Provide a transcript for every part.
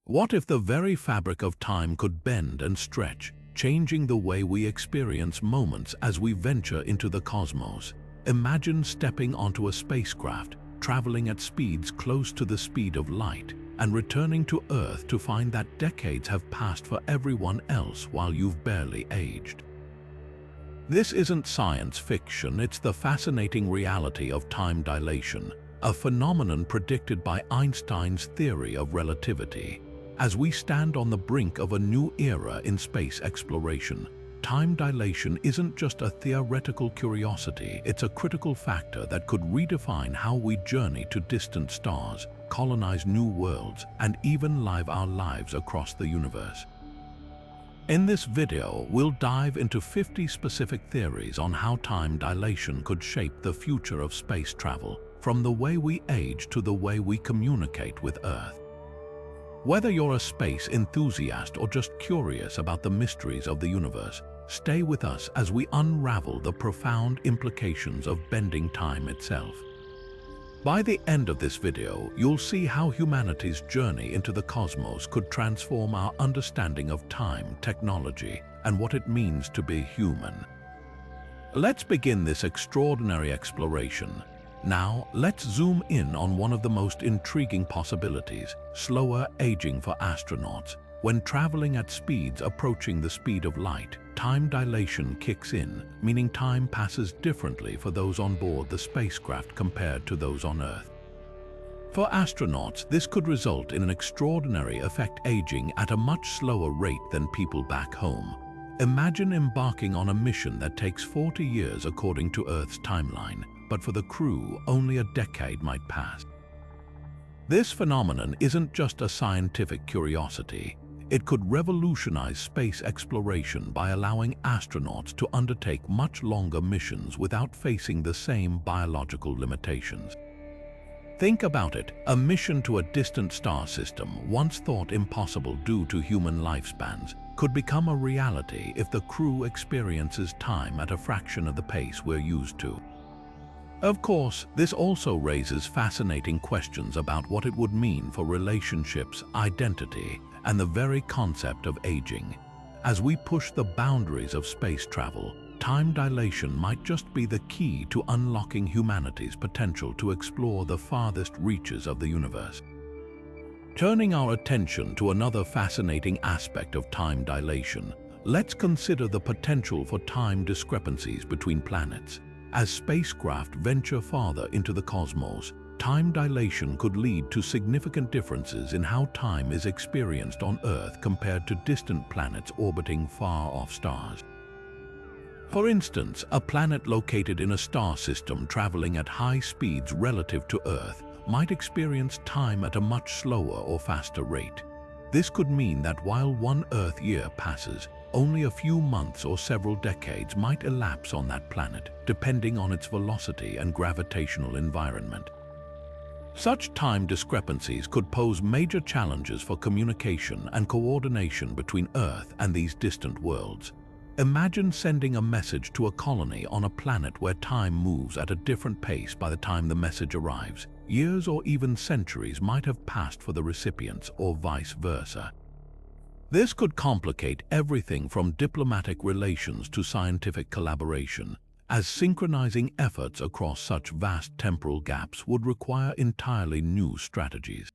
What if the very fabric of time could bend and stretch, changing the way we experience moments as we venture into the cosmos? Imagine stepping onto a spacecraft, traveling at speeds close to the speed of light, and returning to Earth to find that decades have passed for everyone else while you've barely aged. This isn't science fiction, it's the fascinating reality of time dilation, a phenomenon predicted by Einstein's theory of relativity. As we stand on the brink of a new era in space exploration, time dilation isn't just a theoretical curiosity, it's a critical factor that could redefine how we journey to distant stars, colonize new worlds, and even live our lives across the universe. In this video, we'll dive into 50 specific theories on how time dilation could shape the future of space travel, from the way we age to the way we communicate with Earth. Whether you're a space enthusiast or just curious about the mysteries of the universe, stay with us as we unravel the profound implications of bending time itself. By the end of this video, you'll see how humanity's journey into the cosmos could transform our understanding of time, technology, and what it means to be human. Let's begin this extraordinary exploration. Now, let's zoom in on one of the most intriguing possibilities: slower aging for astronauts. When traveling at speeds approaching the speed of light, time dilation kicks in, meaning time passes differently for those on board the spacecraft compared to those on Earth. For astronauts, this could result in an extraordinary effect, aging at a much slower rate than people back home. Imagine embarking on a mission that takes 40 years according to Earth's timeline, but for the crew, only a decade might pass. This phenomenon isn't just a scientific curiosity. It could revolutionize space exploration by allowing astronauts to undertake much longer missions without facing the same biological limitations. Think about it, a mission to a distant star system, once thought impossible due to human lifespans, could become a reality if the crew experiences time at a fraction of the pace we're used to. Of course, this also raises fascinating questions about what it would mean for relationships, identity, and the very concept of aging. As we push the boundaries of space travel, time dilation might just be the key to unlocking humanity's potential to explore the farthest reaches of the universe. Turning our attention to another fascinating aspect of time dilation, let's consider the potential for time discrepancies between planets. As spacecraft venture farther into the cosmos, time dilation could lead to significant differences in how time is experienced on Earth compared to distant planets orbiting far-off stars. For instance, a planet located in a star system traveling at high speeds relative to Earth might experience time at a much slower or faster rate. This could mean that while one Earth year passes, only a few months or several decades might elapse on that planet, depending on its velocity and gravitational environment. Such time discrepancies could pose major challenges for communication and coordination between Earth and these distant worlds. Imagine sending a message to a colony on a planet where time moves at a different pace by the time the message arrives. Years or even centuries might have passed for the recipients, or vice versa. This could complicate everything from diplomatic relations to scientific collaboration, as synchronizing efforts across such vast temporal gaps would require entirely new strategies.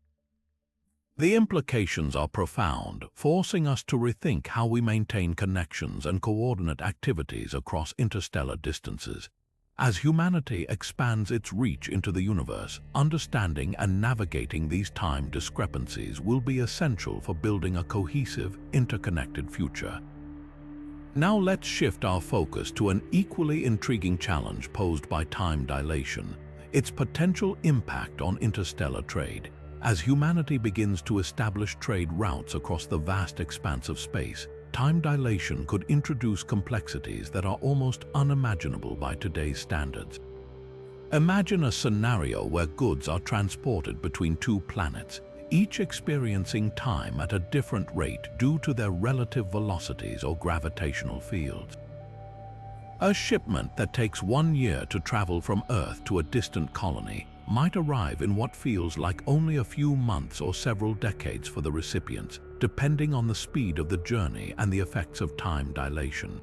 The implications are profound, forcing us to rethink how we maintain connections and coordinate activities across interstellar distances. As humanity expands its reach into the universe, understanding and navigating these time discrepancies will be essential for building a cohesive, interconnected future. Now let's shift our focus to an equally intriguing challenge posed by time dilation: its potential impact on interstellar trade. As humanity begins to establish trade routes across the vast expanse of space, time dilation could introduce complexities that are almost unimaginable by today's standards. Imagine a scenario where goods are transported between two planets, each experiencing time at a different rate due to their relative velocities or gravitational fields. A shipment that takes 1 year to travel from Earth to a distant colony might arrive in what feels like only a few months or several decades for the recipients, depending on the speed of the journey and the effects of time dilation.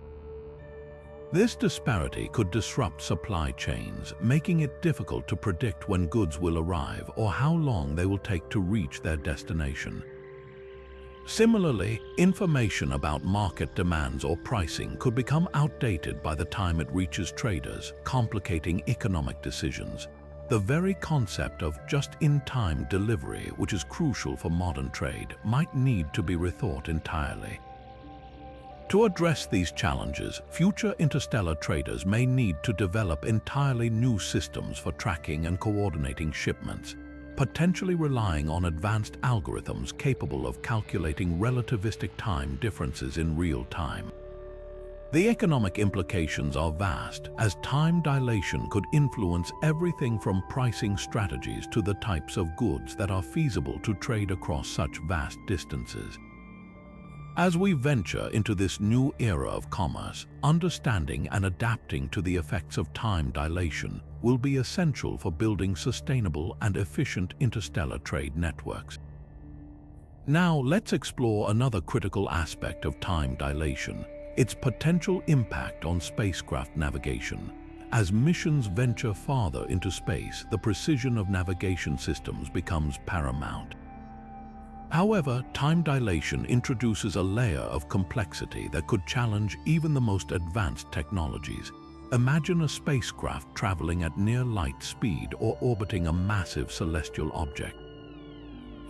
This disparity could disrupt supply chains, making it difficult to predict when goods will arrive or how long they will take to reach their destination. Similarly, information about market demands or pricing could become outdated by the time it reaches traders, complicating economic decisions. The very concept of just-in-time delivery, which is crucial for modern trade, might need to be rethought entirely. To address these challenges, future interstellar traders may need to develop entirely new systems for tracking and coordinating shipments, potentially relying on advanced algorithms capable of calculating relativistic time differences in real time. The economic implications are vast, as time dilation could influence everything from pricing strategies to the types of goods that are feasible to trade across such vast distances. As we venture into this new era of commerce, understanding and adapting to the effects of time dilation will be essential for building sustainable and efficient interstellar trade networks. Now, let's explore another critical aspect of time dilation: its potential impact on spacecraft navigation. As missions venture farther into space, the precision of navigation systems becomes paramount. However, time dilation introduces a layer of complexity that could challenge even the most advanced technologies. Imagine a spacecraft traveling at near light speed or orbiting a massive celestial object.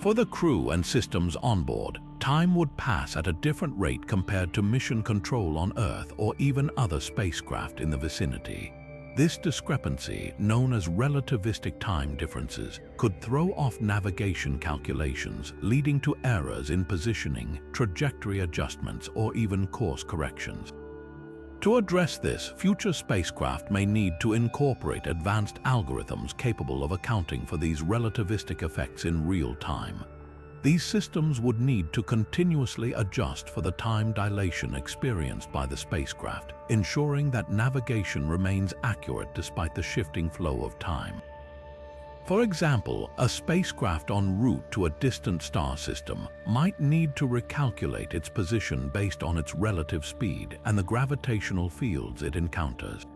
For the crew and systems on board, time would pass at a different rate compared to mission control on Earth or even other spacecraft in the vicinity. This discrepancy, known as relativistic time differences, could throw off navigation calculations, leading to errors in positioning, trajectory adjustments, or even course corrections. To address this, future spacecraft may need to incorporate advanced algorithms capable of accounting for these relativistic effects in real time. These systems would need to continuously adjust for the time dilation experienced by the spacecraft, ensuring that navigation remains accurate despite the shifting flow of time. For example, a spacecraft en route to a distant star system might need to recalculate its position based on its relative speed and the gravitational fields it encounters.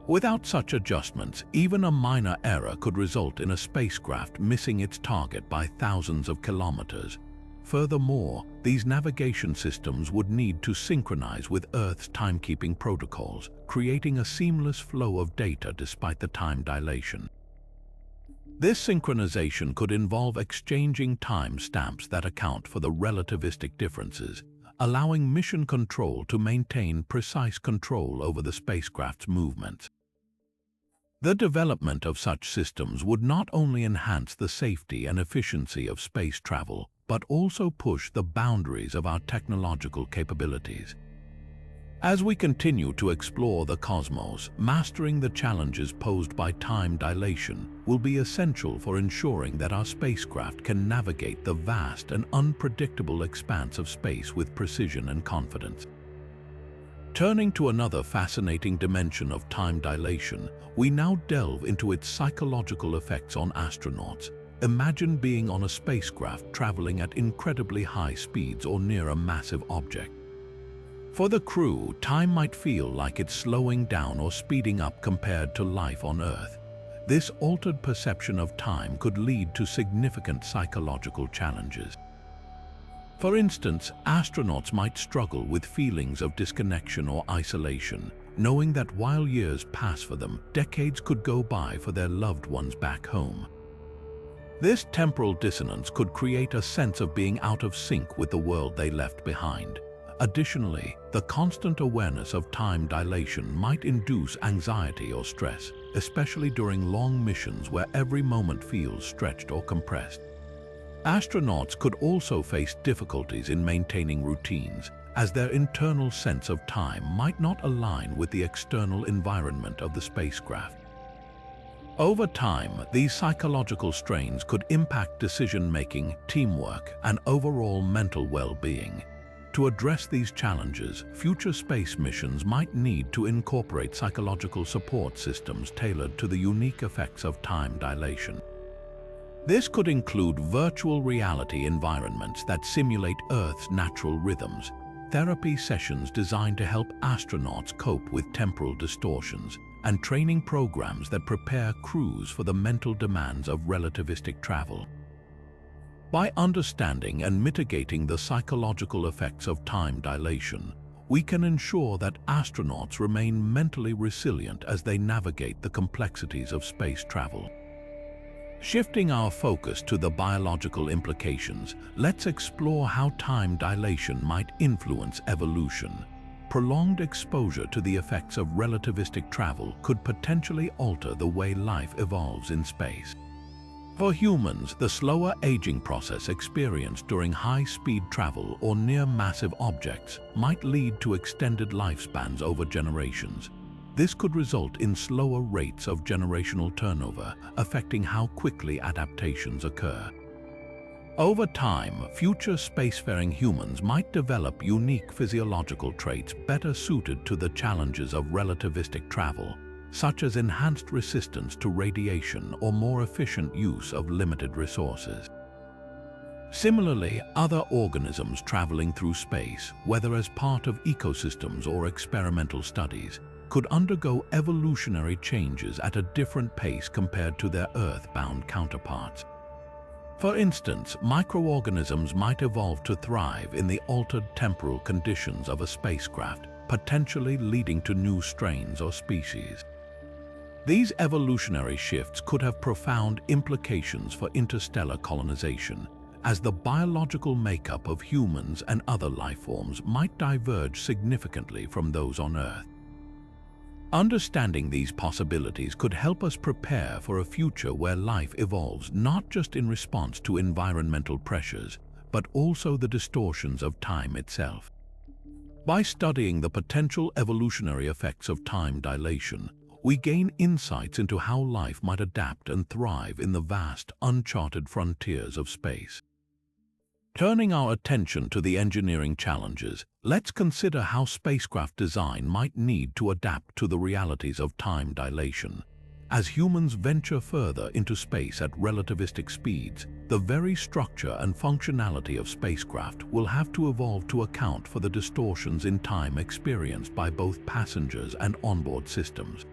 Without such adjustments, even a minor error could result in a spacecraft missing its target by thousands of kilometers. Furthermore, these navigation systems would need to synchronize with Earth's timekeeping protocols, creating a seamless flow of data despite the time dilation. This synchronization could involve exchanging time stamps that account for the relativistic differences, allowing mission control to maintain precise control over the spacecraft's movements. The development of such systems would not only enhance the safety and efficiency of space travel, but also push the boundaries of our technological capabilities. As we continue to explore the cosmos, mastering the challenges posed by time dilation will be essential for ensuring that our spacecraft can navigate the vast and unpredictable expanse of space with precision and confidence. Turning to another fascinating dimension of time dilation, we now delve into its psychological effects on astronauts. Imagine being on a spacecraft traveling at incredibly high speeds or near a massive object. For the crew, time might feel like it's slowing down or speeding up compared to life on Earth. This altered perception of time could lead to significant psychological challenges. For instance, astronauts might struggle with feelings of disconnection or isolation, knowing that while years pass for them, decades could go by for their loved ones back home. This temporal dissonance could create a sense of being out of sync with the world they left behind. Additionally, the constant awareness of time dilation might induce anxiety or stress, especially during long missions where every moment feels stretched or compressed. Astronauts could also face difficulties in maintaining routines, as their internal sense of time might not align with the external environment of the spacecraft. Over time, these psychological strains could impact decision-making, teamwork, and overall mental well-being. To address these challenges, future space missions might need to incorporate psychological support systems tailored to the unique effects of time dilation. This could include virtual reality environments that simulate Earth's natural rhythms, therapy sessions designed to help astronauts cope with temporal distortions, and training programs that prepare crews for the mental demands of relativistic travel. By understanding and mitigating the psychological effects of time dilation, we can ensure that astronauts remain mentally resilient as they navigate the complexities of space travel. Shifting our focus to the biological implications, let's explore how time dilation might influence evolution. Prolonged exposure to the effects of relativistic travel could potentially alter the way life evolves in space. For humans, the slower aging process experienced during high-speed travel or near massive objects might lead to extended lifespans over generations. This could result in slower rates of generational turnover, affecting how quickly adaptations occur. Over time, future spacefaring humans might develop unique physiological traits better suited to the challenges of relativistic travel, such as enhanced resistance to radiation or more efficient use of limited resources. Similarly, other organisms traveling through space, whether as part of ecosystems or experimental studies, could undergo evolutionary changes at a different pace compared to their Earth-bound counterparts. For instance, microorganisms might evolve to thrive in the altered temporal conditions of a spacecraft, potentially leading to new strains or species. These evolutionary shifts could have profound implications for interstellar colonization, as the biological makeup of humans and other life forms might diverge significantly from those on Earth. Understanding these possibilities could help us prepare for a future where life evolves not just in response to environmental pressures, but also the distortions of time itself. By studying the potential evolutionary effects of time dilation, we gain insights into how life might adapt and thrive in the vast, uncharted frontiers of space. Turning our attention to the engineering challenges, let's consider how spacecraft design might need to adapt to the realities of time dilation. As humans venture further into space at relativistic speeds, the very structure and functionality of spacecraft will have to evolve to account for the distortions in time experienced by both passengers and onboard systems.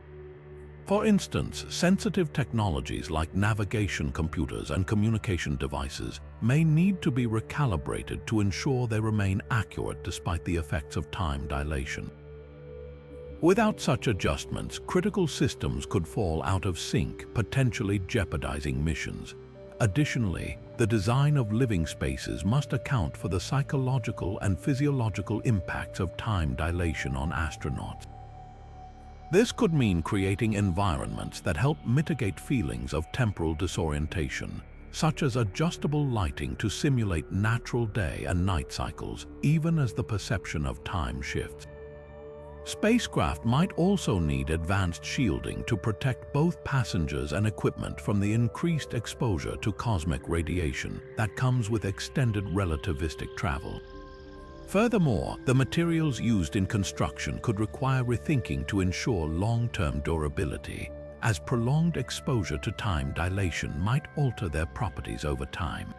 For instance, sensitive technologies like navigation computers and communication devices may need to be recalibrated to ensure they remain accurate despite the effects of time dilation. Without such adjustments, critical systems could fall out of sync, potentially jeopardizing missions. Additionally, the design of living spaces must account for the psychological and physiological impacts of time dilation on astronauts. This could mean creating environments that help mitigate feelings of temporal disorientation, such as adjustable lighting to simulate natural day and night cycles, even as the perception of time shifts. Spacecraft might also need advanced shielding to protect both passengers and equipment from the increased exposure to cosmic radiation that comes with extended relativistic travel. Furthermore, the materials used in construction could require rethinking to ensure long-term durability, as prolonged exposure to time dilation might alter their properties over time.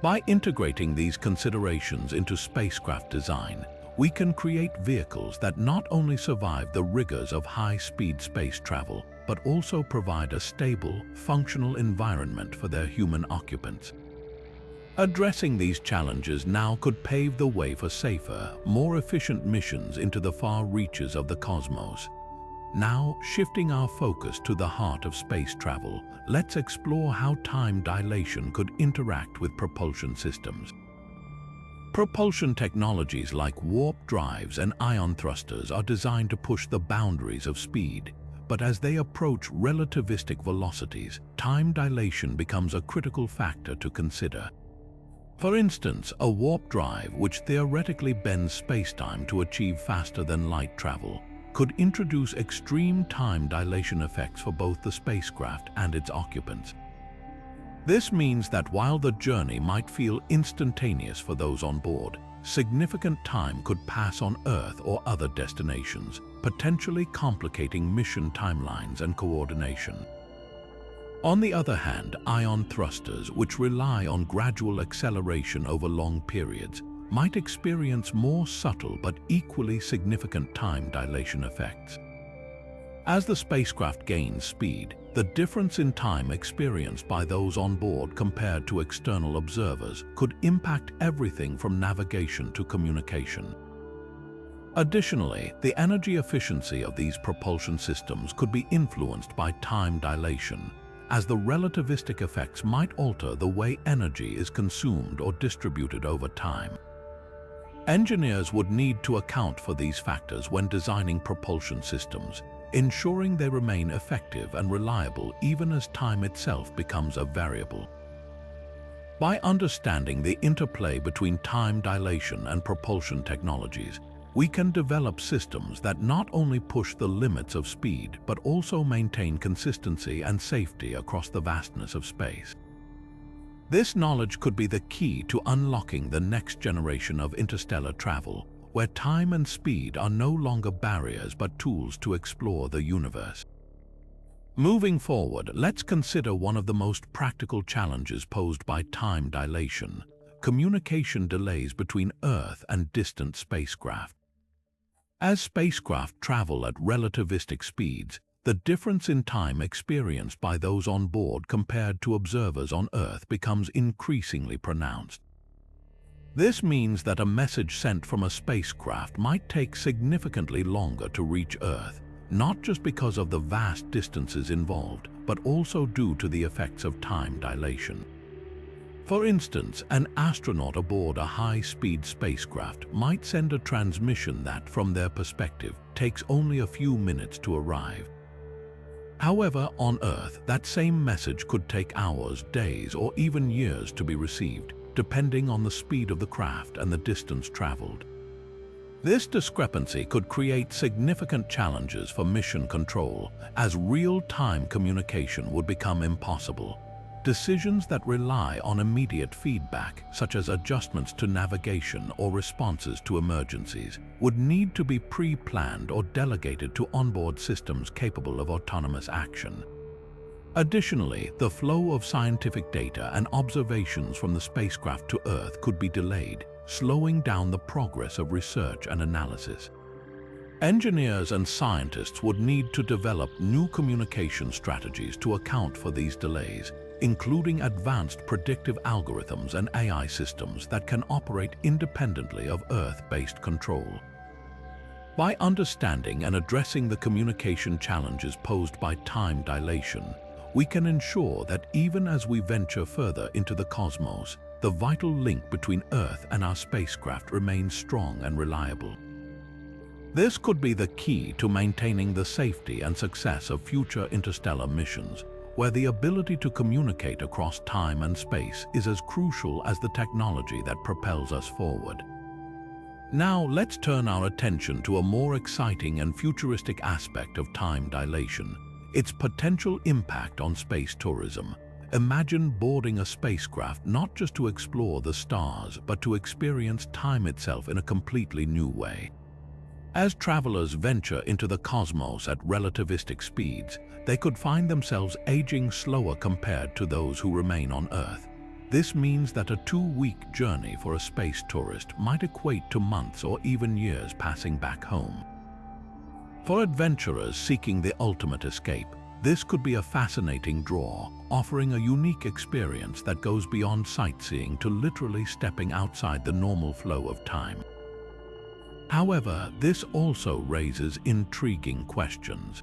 By integrating these considerations into spacecraft design, we can create vehicles that not only survive the rigors of high-speed space travel, but also provide a stable, functional environment for their human occupants. Addressing these challenges now could pave the way for safer, more efficient missions into the far reaches of the cosmos. Now, shifting our focus to the heart of space travel, let's explore how time dilation could interact with propulsion systems. Propulsion technologies like warp drives and ion thrusters are designed to push the boundaries of speed, but as they approach relativistic velocities, time dilation becomes a critical factor to consider. For instance, a warp drive, which theoretically bends spacetime to achieve faster-than-light travel, could introduce extreme time dilation effects for both the spacecraft and its occupants. This means that while the journey might feel instantaneous for those on board, significant time could pass on Earth or other destinations, potentially complicating mission timelines and coordination. On the other hand, ion thrusters, which rely on gradual acceleration over long periods, might experience more subtle but equally significant time dilation effects. As the spacecraft gains speed, the difference in time experienced by those on board compared to external observers could impact everything from navigation to communication. Additionally, the energy efficiency of these propulsion systems could be influenced by time dilation, as the relativistic effects might alter the way energy is consumed or distributed over time. Engineers would need to account for these factors when designing propulsion systems, ensuring they remain effective and reliable even as time itself becomes a variable. By understanding the interplay between time dilation and propulsion technologies, we can develop systems that not only push the limits of speed but also maintain consistency and safety across the vastness of space. This knowledge could be the key to unlocking the next generation of interstellar travel, where time and speed are no longer barriers but tools to explore the universe. Moving forward, let's consider one of the most practical challenges posed by time dilation: communication delays between Earth and distant spacecraft. As spacecraft travel at relativistic speeds, the difference in time experienced by those on board compared to observers on Earth becomes increasingly pronounced. This means that a message sent from a spacecraft might take significantly longer to reach Earth, not just because of the vast distances involved, but also due to the effects of time dilation. For instance, an astronaut aboard a high-speed spacecraft might send a transmission that, from their perspective, takes only a few minutes to arrive. However, on Earth, that same message could take hours, days, or even years to be received, depending on the speed of the craft and the distance traveled. This discrepancy could create significant challenges for mission control, as real-time communication would become impossible. Decisions that rely on immediate feedback, such as adjustments to navigation or responses to emergencies, would need to be pre-planned or delegated to onboard systems capable of autonomous action. Additionally, the flow of scientific data and observations from the spacecraft to Earth could be delayed, slowing down the progress of research and analysis. Engineers and scientists would need to develop new communication strategies to account for these delays, including advanced predictive algorithms and AI systems that can operate independently of Earth-based control. By understanding and addressing the communication challenges posed by time dilation, we can ensure that even as we venture further into the cosmos, the vital link between Earth and our spacecraft remains strong and reliable. This could be the key to maintaining the safety and success of future interstellar missions, where the ability to communicate across time and space is as crucial as the technology that propels us forward. Now, let's turn our attention to a more exciting and futuristic aspect of time dilation: its potential impact on space tourism. Imagine boarding a spacecraft not just to explore the stars, but to experience time itself in a completely new way. As travelers venture into the cosmos at relativistic speeds, they could find themselves aging slower compared to those who remain on Earth. This means that a 2-week journey for a space tourist might equate to months or even years passing back home. For adventurers seeking the ultimate escape, this could be a fascinating draw, offering a unique experience that goes beyond sightseeing to literally stepping outside the normal flow of time. However, this also raises intriguing questions.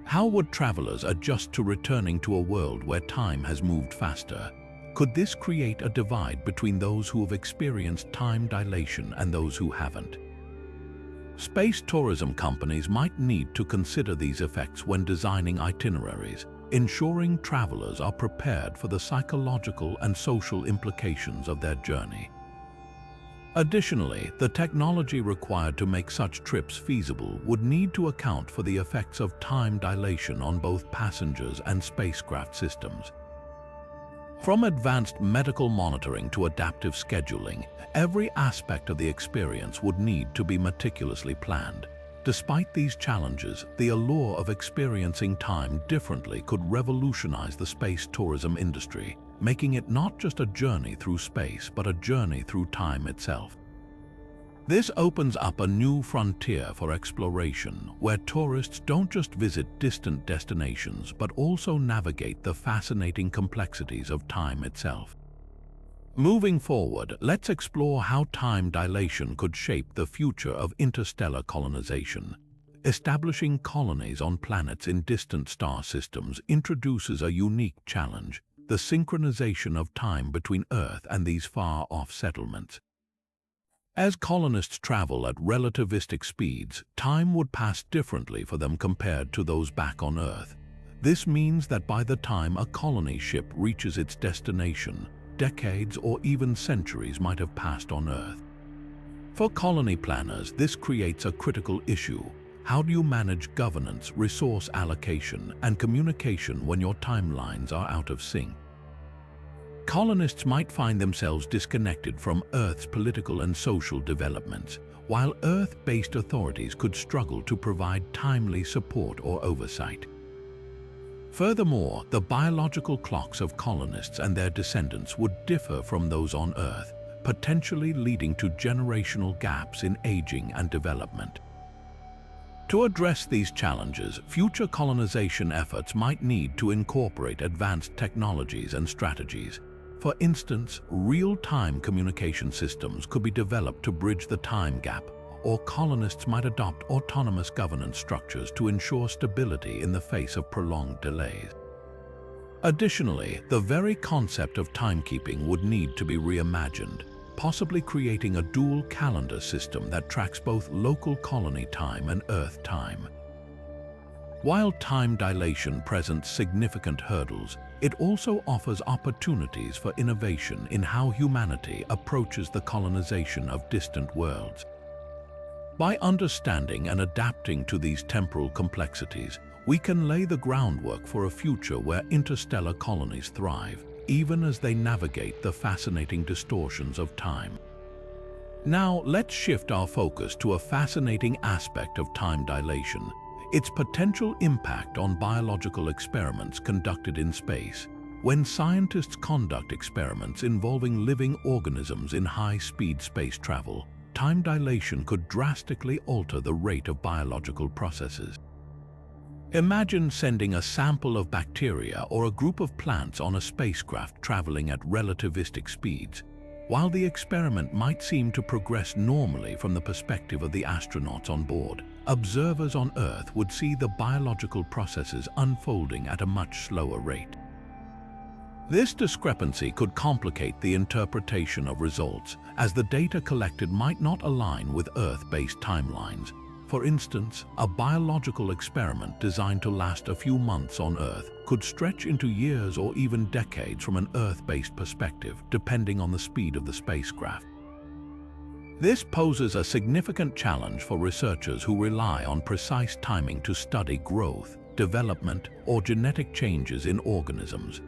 How would travelers adjust to returning to a world where time has moved faster? Could this create a divide between those who have experienced time dilation and those who haven't? Space tourism companies might need to consider these effects when designing itineraries, ensuring travelers are prepared for the psychological and social implications of their journey. Additionally, the technology required to make such trips feasible would need to account for the effects of time dilation on both passengers and spacecraft systems. From advanced medical monitoring to adaptive scheduling, every aspect of the experience would need to be meticulously planned. Despite these challenges, the allure of experiencing time differently could revolutionize the space tourism industry, making it not just a journey through space, but a journey through time itself. This opens up a new frontier for exploration, where tourists don't just visit distant destinations, but also navigate the fascinating complexities of time itself. Moving forward, let's explore how time dilation could shape the future of interstellar colonization. Establishing colonies on planets in distant star systems introduces a unique challenge: the synchronization of time between Earth and these far-off settlements. As colonists travel at relativistic speeds, time would pass differently for them compared to those back on Earth. This means that by the time a colony ship reaches its destination, decades or even centuries might have passed on Earth. For colony planners, this creates a critical issue. How do you manage governance, resource allocation, and communication when your timelines are out of sync? Colonists might find themselves disconnected from Earth's political and social developments, while Earth-based authorities could struggle to provide timely support or oversight. Furthermore, the biological clocks of colonists and their descendants would differ from those on Earth, potentially leading to generational gaps in aging and development. To address these challenges, future colonization efforts might need to incorporate advanced technologies and strategies. For instance, real-time communication systems could be developed to bridge the time gap, or colonists might adopt autonomous governance structures to ensure stability in the face of prolonged delays. Additionally, the very concept of timekeeping would need to be reimagined, possibly creating a dual calendar system that tracks both local colony time and Earth time. While time dilation presents significant hurdles, it also offers opportunities for innovation in how humanity approaches the colonization of distant worlds. By understanding and adapting to these temporal complexities, we can lay the groundwork for a future where interstellar colonies thrive, even as they navigate the fascinating distortions of time. Now, let's shift our focus to a fascinating aspect of time dilation: its potential impact on biological experiments conducted in space. When scientists conduct experiments involving living organisms in high-speed space travel, time dilation could drastically alter the rate of biological processes. Imagine sending a sample of bacteria or a group of plants on a spacecraft traveling at relativistic speeds. While the experiment might seem to progress normally from the perspective of the astronauts on board, observers on Earth would see the biological processes unfolding at a much slower rate. This discrepancy could complicate the interpretation of results, as the data collected might not align with Earth-based timelines. For instance, a biological experiment designed to last a few months on Earth could stretch into years or even decades from an Earth-based perspective, depending on the speed of the spacecraft. This poses a significant challenge for researchers who rely on precise timing to study growth, development, or genetic changes in organisms.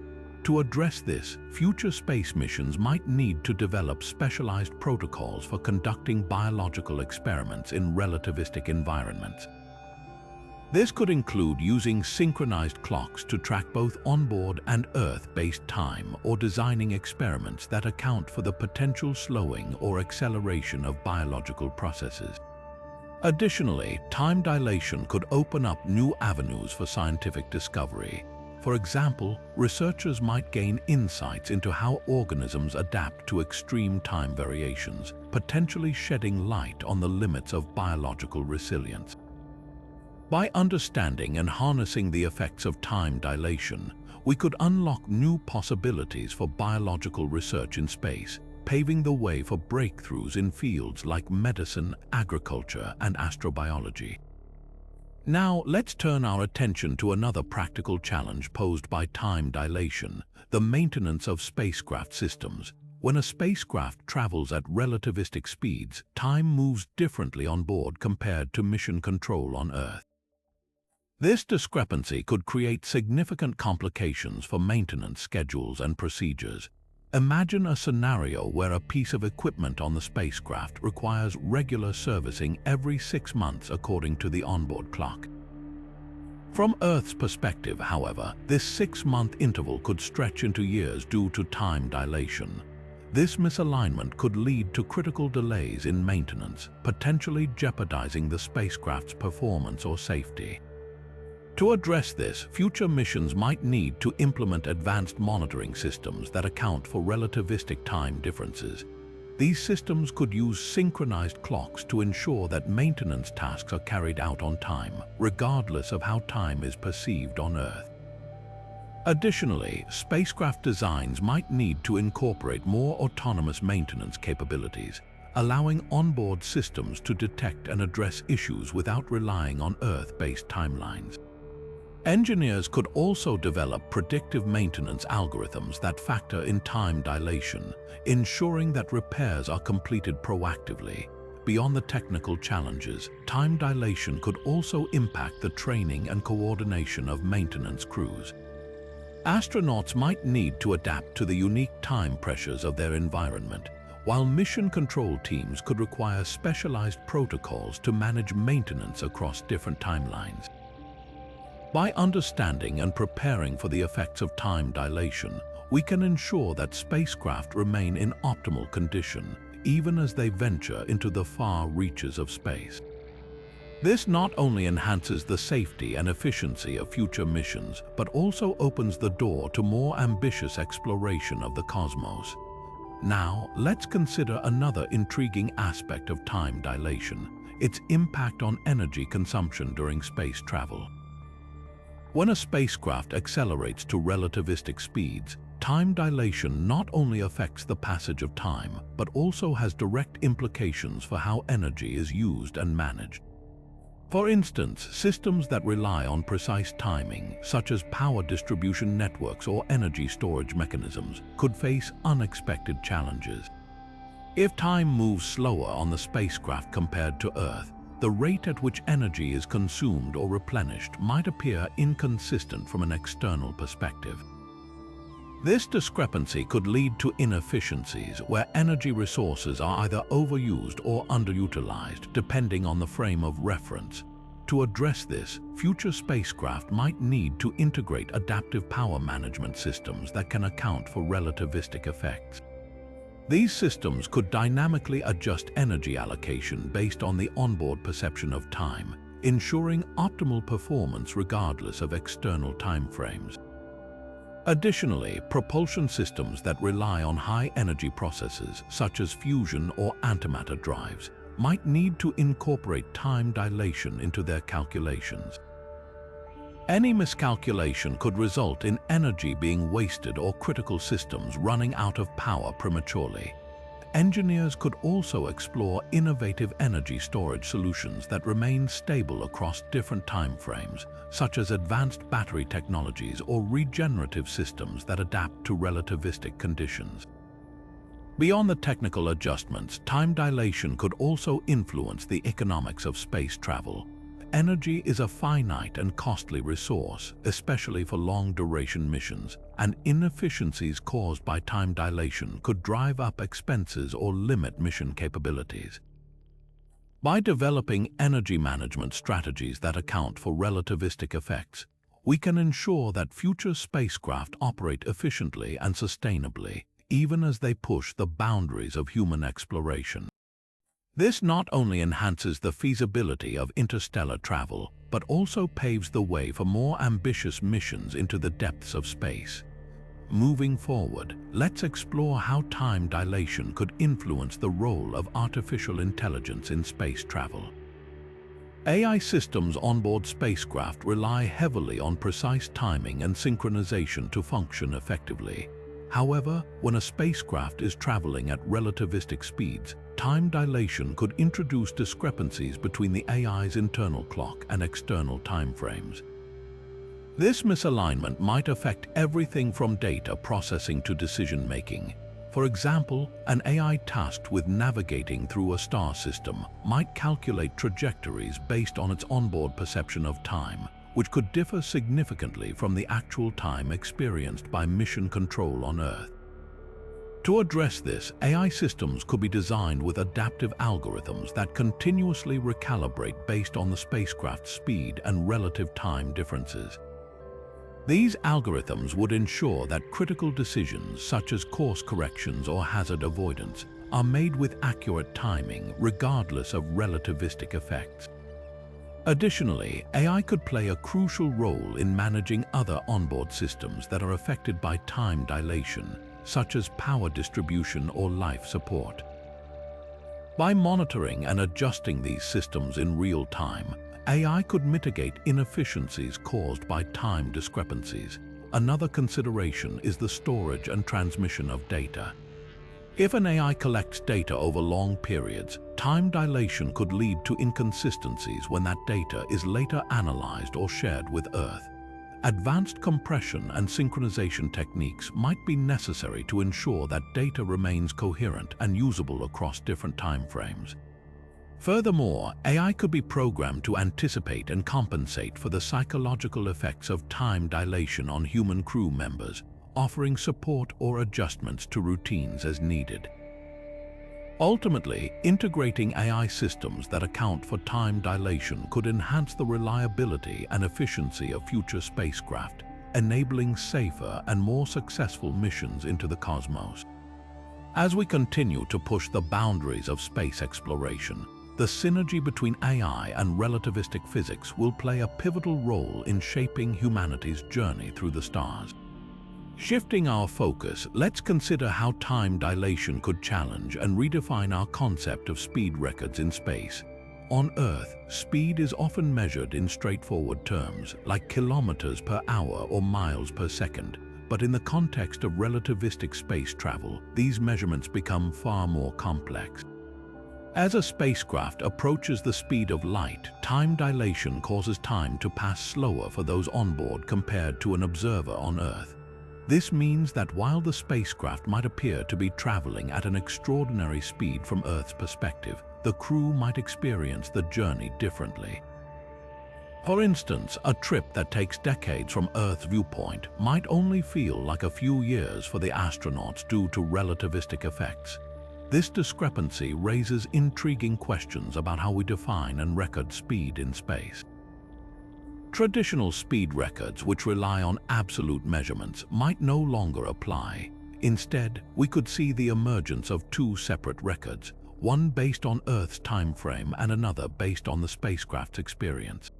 To address this, future space missions might need to develop specialized protocols for conducting biological experiments in relativistic environments. This could include using synchronized clocks to track both onboard and Earth-based time, or designing experiments that account for the potential slowing or acceleration of biological processes. Additionally, time dilation could open up new avenues for scientific discovery. For example, researchers might gain insights into how organisms adapt to extreme time variations, potentially shedding light on the limits of biological resilience. By understanding and harnessing the effects of time dilation, we could unlock new possibilities for biological research in space, paving the way for breakthroughs in fields like medicine, agriculture, and astrobiology. Now, let's turn our attention to another practical challenge posed by time dilation: the maintenance of spacecraft systems. When a spacecraft travels at relativistic speeds, time moves differently on board compared to mission control on Earth. This discrepancy could create significant complications for maintenance schedules and procedures. Imagine a scenario where a piece of equipment on the spacecraft requires regular servicing every 6 months according to the onboard clock. From Earth's perspective, however, this 6-month interval could stretch into years due to time dilation. This misalignment could lead to critical delays in maintenance, potentially jeopardizing the spacecraft's performance or safety. To address this, future missions might need to implement advanced monitoring systems that account for relativistic time differences. These systems could use synchronized clocks to ensure that maintenance tasks are carried out on time, regardless of how time is perceived on Earth. Additionally, spacecraft designs might need to incorporate more autonomous maintenance capabilities, allowing onboard systems to detect and address issues without relying on Earth-based timelines. Engineers could also develop predictive maintenance algorithms that factor in time dilation, ensuring that repairs are completed proactively. Beyond the technical challenges, time dilation could also impact the training and coordination of maintenance crews. Astronauts might need to adapt to the unique time pressures of their environment, while mission control teams could require specialized protocols to manage maintenance across different timelines. By understanding and preparing for the effects of time dilation, we can ensure that spacecraft remain in optimal condition, even as they venture into the far reaches of space. This not only enhances the safety and efficiency of future missions, but also opens the door to more ambitious exploration of the cosmos. Now, let's consider another intriguing aspect of time dilation: its impact on energy consumption during space travel. When a spacecraft accelerates to relativistic speeds, time dilation not only affects the passage of time, but also has direct implications for how energy is used and managed. For instance, systems that rely on precise timing, such as power distribution networks or energy storage mechanisms, could face unexpected challenges. If time moves slower on the spacecraft compared to Earth, the rate at which energy is consumed or replenished might appear inconsistent from an external perspective. This discrepancy could lead to inefficiencies where energy resources are either overused or underutilized, depending on the frame of reference. To address this, future spacecraft might need to integrate adaptive power management systems that can account for relativistic effects. These systems could dynamically adjust energy allocation based on the onboard perception of time, ensuring optimal performance regardless of external timeframes. Additionally, propulsion systems that rely on high-energy processes, such as fusion or antimatter drives, might need to incorporate time dilation into their calculations. Any miscalculation could result in energy being wasted or critical systems running out of power prematurely. Engineers could also explore innovative energy storage solutions that remain stable across different timeframes, such as advanced battery technologies or regenerative systems that adapt to relativistic conditions. Beyond the technical adjustments, time dilation could also influence the economics of space travel. Energy is a finite and costly resource, especially for long-duration missions, and inefficiencies caused by time dilation could drive up expenses or limit mission capabilities. By developing energy management strategies that account for relativistic effects, we can ensure that future spacecraft operate efficiently and sustainably, even as they push the boundaries of human exploration. This not only enhances the feasibility of interstellar travel, but also paves the way for more ambitious missions into the depths of space. Moving forward, let's explore how time dilation could influence the role of artificial intelligence in space travel. AI systems onboard spacecraft rely heavily on precise timing and synchronization to function effectively. However, when a spacecraft is traveling at relativistic speeds, time dilation could introduce discrepancies between the AI's internal clock and external timeframes. This misalignment might affect everything from data processing to decision-making. For example, an AI tasked with navigating through a star system might calculate trajectories based on its onboard perception of time, which could differ significantly from the actual time experienced by mission control on Earth. To address this, AI systems could be designed with adaptive algorithms that continuously recalibrate based on the spacecraft's speed and relative time differences. These algorithms would ensure that critical decisions such as course corrections or hazard avoidance are made with accurate timing regardless of relativistic effects. Additionally, AI could play a crucial role in managing other onboard systems that are affected by time dilation, such as power distribution or life support. By monitoring and adjusting these systems in real time, AI could mitigate inefficiencies caused by time discrepancies. Another consideration is the storage and transmission of data. If an AI collects data over long periods, time dilation could lead to inconsistencies when that data is later analyzed or shared with Earth. Advanced compression and synchronization techniques might be necessary to ensure that data remains coherent and usable across different timeframes. Furthermore, AI could be programmed to anticipate and compensate for the psychological effects of time dilation on human crew members, offering support or adjustments to routines as needed. Ultimately, integrating AI systems that account for time dilation could enhance the reliability and efficiency of future spacecraft, enabling safer and more successful missions into the cosmos. As we continue to push the boundaries of space exploration, the synergy between AI and relativistic physics will play a pivotal role in shaping humanity's journey through the stars. Shifting our focus, let's consider how time dilation could challenge and redefine our concept of speed records in space. On Earth, speed is often measured in straightforward terms, like kilometers per hour or miles per second. But in the context of relativistic space travel, these measurements become far more complex. As a spacecraft approaches the speed of light, time dilation causes time to pass slower for those on board compared to an observer on Earth. This means that while the spacecraft might appear to be traveling at an extraordinary speed from Earth's perspective, the crew might experience the journey differently. For instance, a trip that takes decades from Earth's viewpoint might only feel like a few years for the astronauts due to relativistic effects. This discrepancy raises intriguing questions about how we define and record speed in space. Traditional speed records, which rely on absolute measurements, might no longer apply. Instead, we could see the emergence of two separate records, one based on Earth's time frame and another based on the spacecraft's experience.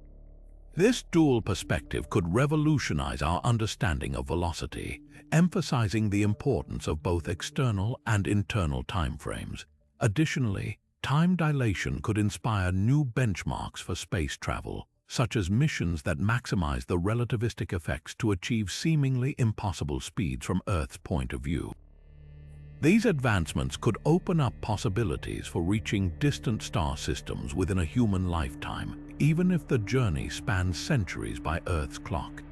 This dual perspective could revolutionize our understanding of velocity, emphasizing the importance of both external and internal timeframes. Additionally, time dilation could inspire new benchmarks for space travel, such as missions that maximize the relativistic effects to achieve seemingly impossible speeds from Earth's point of view. These advancements could open up possibilities for reaching distant star systems within a human lifetime, even if the journey spans centuries by Earth's clock.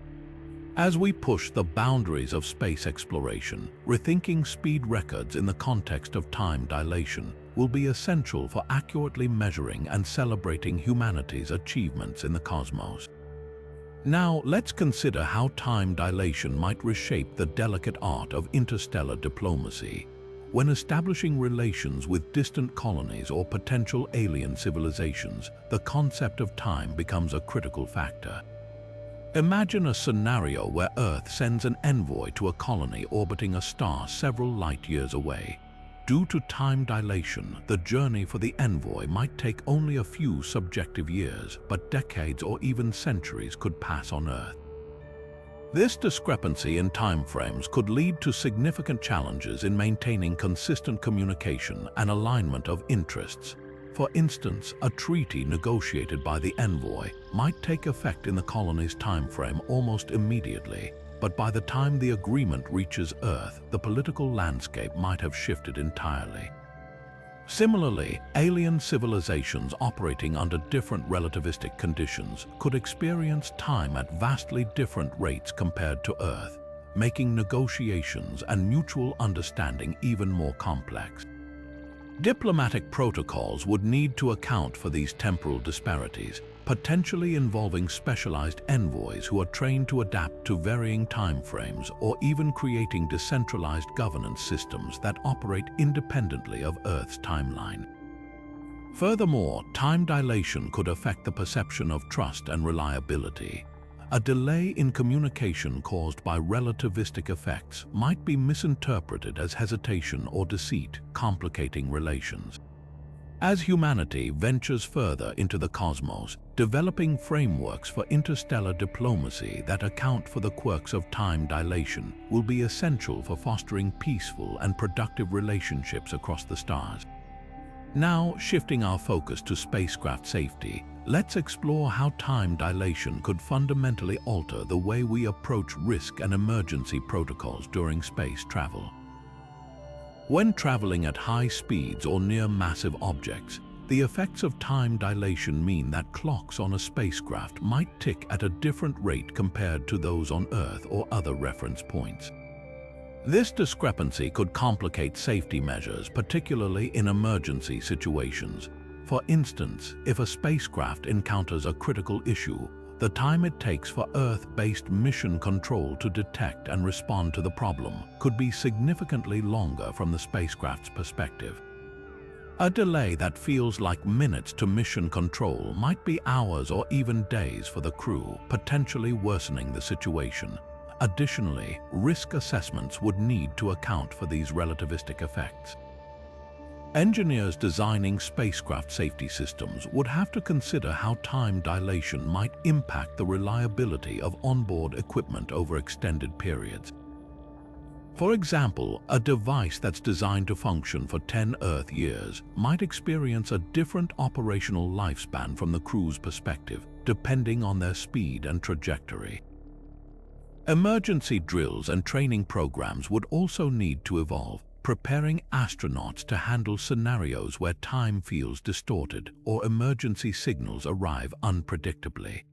As we push the boundaries of space exploration, rethinking speed records in the context of time dilation will be essential for accurately measuring and celebrating humanity's achievements in the cosmos. Now, let's consider how time dilation might reshape the delicate art of interstellar diplomacy. When establishing relations with distant colonies or potential alien civilizations, the concept of time becomes a critical factor. Imagine a scenario where Earth sends an envoy to a colony orbiting a star several light-years away. Due to time dilation, the journey for the envoy might take only a few subjective years, but decades or even centuries could pass on Earth. This discrepancy in timeframes could lead to significant challenges in maintaining consistent communication and alignment of interests. For instance, a treaty negotiated by the envoy might take effect in the colony's timeframe almost immediately, but by the time the agreement reaches Earth, the political landscape might have shifted entirely. Similarly, alien civilizations operating under different relativistic conditions could experience time at vastly different rates compared to Earth, making negotiations and mutual understanding even more complex. Diplomatic protocols would need to account for these temporal disparities, potentially involving specialized envoys who are trained to adapt to varying timeframes or even creating decentralized governance systems that operate independently of Earth's timeline. Furthermore, time dilation could affect the perception of trust and reliability. A delay in communication caused by relativistic effects might be misinterpreted as hesitation or deceit, complicating relations. As humanity ventures further into the cosmos, developing frameworks for interstellar diplomacy that account for the quirks of time dilation will be essential for fostering peaceful and productive relationships across the stars. Now, shifting our focus to spacecraft safety, let's explore how time dilation could fundamentally alter the way we approach risk and emergency protocols during space travel. When traveling at high speeds or near massive objects, the effects of time dilation mean that clocks on a spacecraft might tick at a different rate compared to those on Earth or other reference points. This discrepancy could complicate safety measures, particularly in emergency situations. For instance, if a spacecraft encounters a critical issue, the time it takes for Earth-based mission control to detect and respond to the problem could be significantly longer from the spacecraft's perspective. A delay that feels like minutes to mission control might be hours or even days for the crew, potentially worsening the situation. Additionally, risk assessments would need to account for these relativistic effects. Engineers designing spacecraft safety systems would have to consider how time dilation might impact the reliability of onboard equipment over extended periods. For example, a device that's designed to function for 10 Earth years might experience a different operational lifespan from the crew's perspective, depending on their speed and trajectory. Emergency drills and training programs would also need to evolve, preparing astronauts to handle scenarios where time feels distorted or emergency signals arrive unpredictably.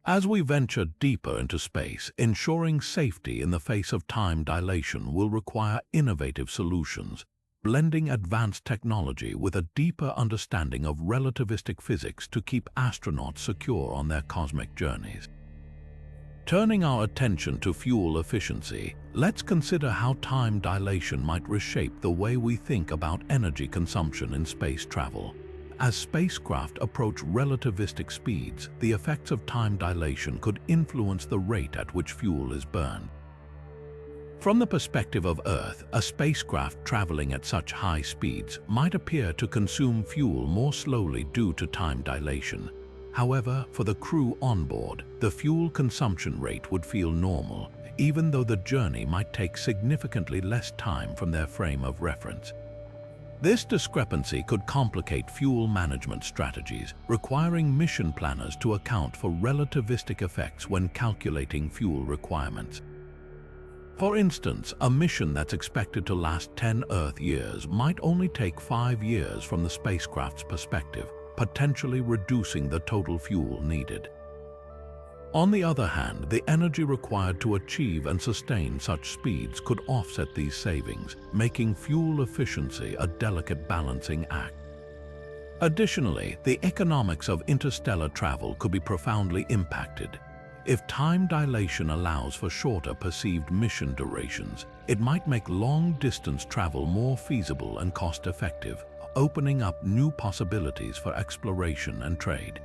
As we venture deeper into space, ensuring safety in the face of time dilation will require innovative solutions, blending advanced technology with a deeper understanding of relativistic physics to keep astronauts secure on their cosmic journeys. Turning our attention to fuel efficiency, let's consider how time dilation might reshape the way we think about energy consumption in space travel. As spacecraft approach relativistic speeds, the effects of time dilation could influence the rate at which fuel is burned. From the perspective of Earth, a spacecraft traveling at such high speeds might appear to consume fuel more slowly due to time dilation. However, for the crew on board, the fuel consumption rate would feel normal, even though the journey might take significantly less time from their frame of reference. This discrepancy could complicate fuel management strategies, requiring mission planners to account for relativistic effects when calculating fuel requirements. For instance, a mission that's expected to last 10 Earth years might only take 5 years from the spacecraft's perspective, potentially reducing the total fuel needed. On the other hand, the energy required to achieve and sustain such speeds could offset these savings, making fuel efficiency a delicate balancing act. Additionally, the economics of interstellar travel could be profoundly impacted. If time dilation allows for shorter perceived mission durations, it might make long-distance travel more feasible and cost-effective, opening up new possibilities for exploration and trade.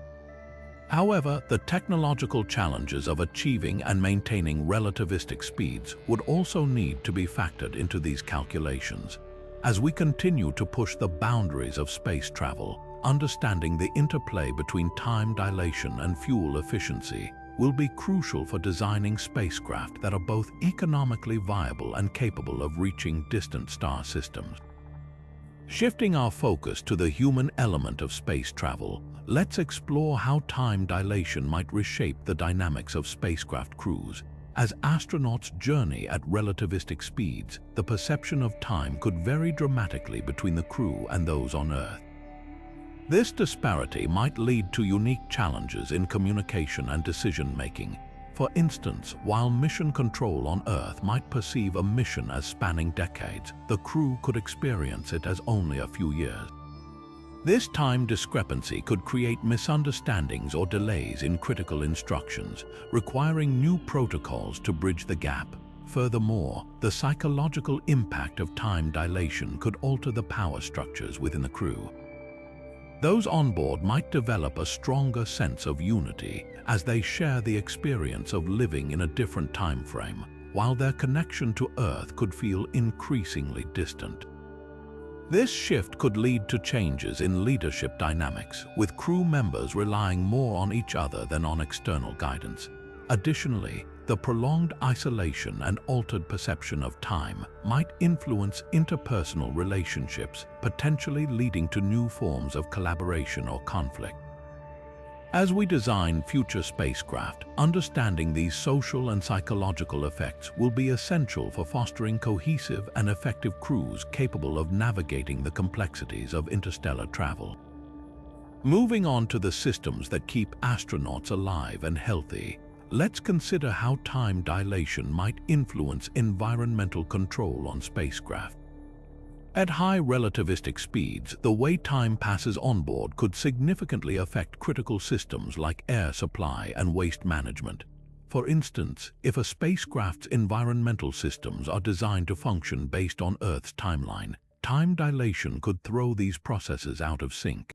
However, the technological challenges of achieving and maintaining relativistic speeds would also need to be factored into these calculations. As we continue to push the boundaries of space travel, understanding the interplay between time dilation and fuel efficiency will be crucial for designing spacecraft that are both economically viable and capable of reaching distant star systems. Shifting our focus to the human element of space travel, let's explore how time dilation might reshape the dynamics of spacecraft crews. As astronauts journey at relativistic speeds, the perception of time could vary dramatically between the crew and those on Earth. This disparity might lead to unique challenges in communication and decision-making. For instance, while mission control on Earth might perceive a mission as spanning decades, the crew could experience it as only a few years. This time discrepancy could create misunderstandings or delays in critical instructions, requiring new protocols to bridge the gap. Furthermore, the psychological impact of time dilation could alter the power structures within the crew. Those on board might develop a stronger sense of unity as they share the experience of living in a different time frame, while their connection to Earth could feel increasingly distant. This shift could lead to changes in leadership dynamics, with crew members relying more on each other than on external guidance. Additionally, the prolonged isolation and altered perception of time might influence interpersonal relationships, potentially leading to new forms of collaboration or conflict. As we design future spacecraft, understanding these social and psychological effects will be essential for fostering cohesive and effective crews capable of navigating the complexities of interstellar travel. Moving on to the systems that keep astronauts alive and healthy, let's consider how time dilation might influence environmental control on spacecraft. At high relativistic speeds, the way time passes onboard could significantly affect critical systems like air supply and waste management. For instance, if a spacecraft's environmental systems are designed to function based on Earth's timeline, time dilation could throw these processes out of sync.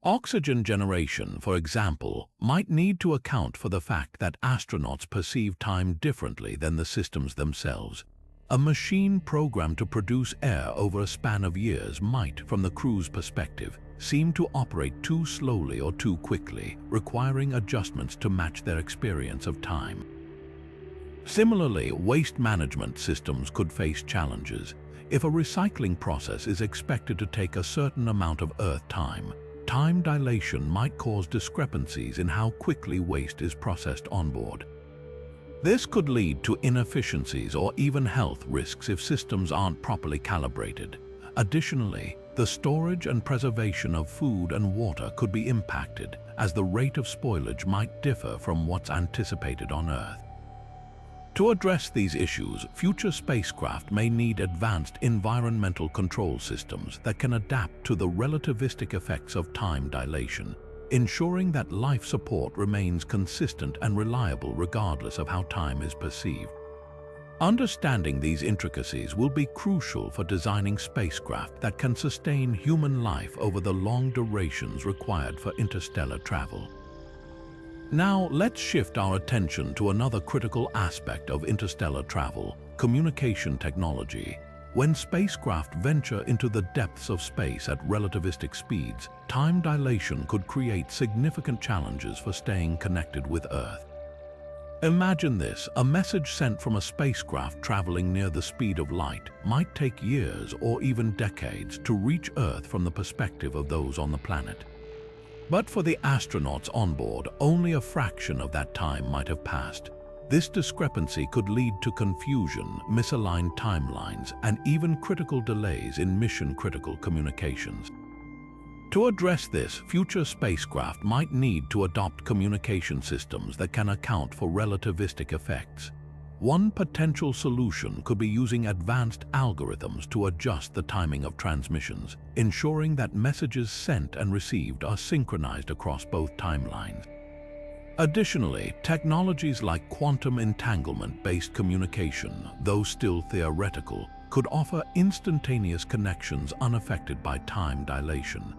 Oxygen generation, for example, might need to account for the fact that astronauts perceive time differently than the systems themselves. A machine programmed to produce air over a span of years might, from the crew's perspective, seem to operate too slowly or too quickly, requiring adjustments to match their experience of time. Similarly, waste management systems could face challenges. If a recycling process is expected to take a certain amount of Earth time, time dilation might cause discrepancies in how quickly waste is processed on board. This could lead to inefficiencies or even health risks if systems aren't properly calibrated. Additionally, the storage and preservation of food and water could be impacted, as the rate of spoilage might differ from what's anticipated on Earth. To address these issues, future spacecraft may need advanced environmental control systems that can adapt to the relativistic effects of time dilation, ensuring that life support remains consistent and reliable regardless of how time is perceived. Understanding these intricacies will be crucial for designing spacecraft that can sustain human life over the long durations required for interstellar travel. Now, let's shift our attention to another critical aspect of interstellar travel: communication technology. When spacecraft venture into the depths of space at relativistic speeds, time dilation could create significant challenges for staying connected with Earth. Imagine this: a message sent from a spacecraft traveling near the speed of light might take years or even decades to reach Earth from the perspective of those on the planet. But for the astronauts on board, only a fraction of that time might have passed. This discrepancy could lead to confusion, misaligned timelines, and even critical delays in mission-critical communications. To address this, future spacecraft might need to adopt communication systems that can account for relativistic effects. One potential solution could be using advanced algorithms to adjust the timing of transmissions, ensuring that messages sent and received are synchronized across both timelines. Additionally, technologies like quantum entanglement-based communication, though still theoretical, could offer instantaneous connections unaffected by time dilation.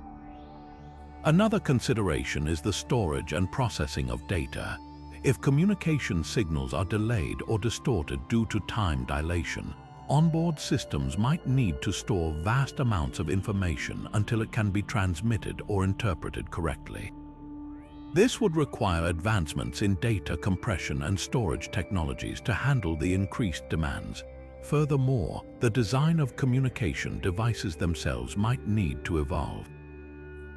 Another consideration is the storage and processing of data. If communication signals are delayed or distorted due to time dilation, onboard systems might need to store vast amounts of information until it can be transmitted or interpreted correctly. This would require advancements in data compression and storage technologies to handle the increased demands. Furthermore, the design of communication devices themselves might need to evolve.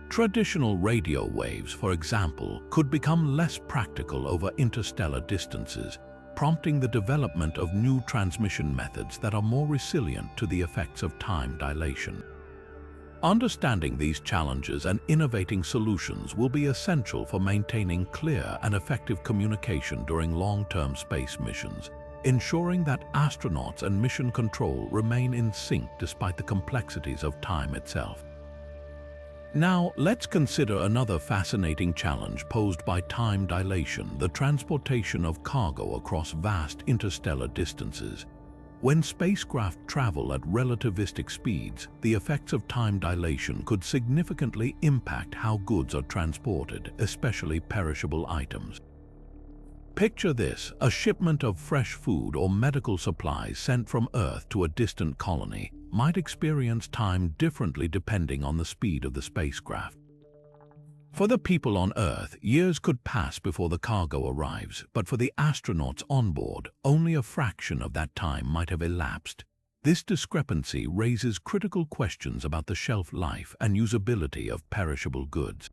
Traditional radio waves, for example, could become less practical over interstellar distances, prompting the development of new transmission methods that are more resilient to the effects of time dilation. Understanding these challenges and innovating solutions will be essential for maintaining clear and effective communication during long-term space missions, ensuring that astronauts and mission control remain in sync despite the complexities of time itself. Now, let's consider another fascinating challenge posed by time dilation: the transportation of cargo across vast interstellar distances. When spacecraft travel at relativistic speeds, the effects of time dilation could significantly impact how goods are transported, especially perishable items. Picture this: a shipment of fresh food or medical supplies sent from Earth to a distant colony might experience time differently depending on the speed of the spacecraft. For the people on Earth, years could pass before the cargo arrives, but for the astronauts on board, only a fraction of that time might have elapsed. This discrepancy raises critical questions about the shelf life and usability of perishable goods.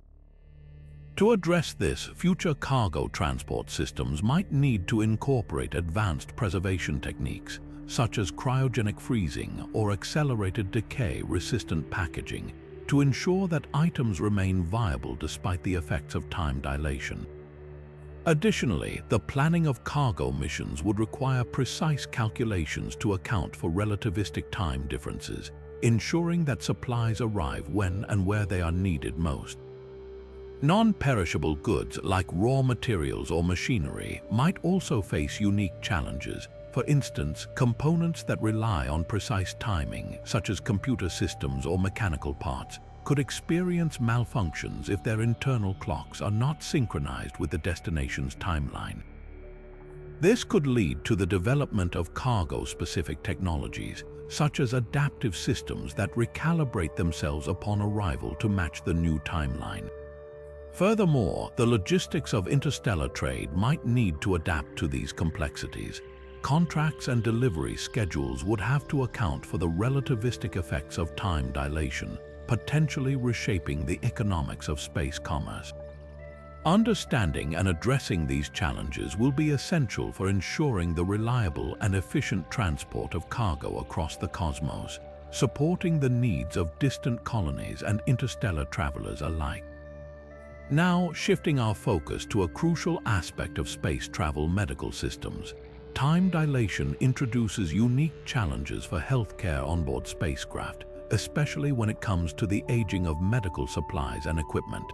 To address this, future cargo transport systems might need to incorporate advanced preservation techniques, such as cryogenic freezing or accelerated decay-resistant packaging, to ensure that items remain viable despite the effects of time dilation. Additionally, the planning of cargo missions would require precise calculations to account for relativistic time differences, ensuring that supplies arrive when and where they are needed most. Non-perishable goods like raw materials or machinery might also face unique challenges. For instance, components that rely on precise timing, such as computer systems or mechanical parts, could experience malfunctions if their internal clocks are not synchronized with the destination's timeline. This could lead to the development of cargo-specific technologies, such as adaptive systems that recalibrate themselves upon arrival to match the new timeline. Furthermore, the logistics of interstellar trade might need to adapt to these complexities. Contracts and delivery schedules would have to account for the relativistic effects of time dilation, potentially reshaping the economics of space commerce. Understanding and addressing these challenges will be essential for ensuring the reliable and efficient transport of cargo across the cosmos, supporting the needs of distant colonies and interstellar travelers alike. Now, shifting our focus to a crucial aspect of space travel: medical systems. Time dilation introduces unique challenges for healthcare onboard spacecraft, especially when it comes to the aging of medical supplies and equipment.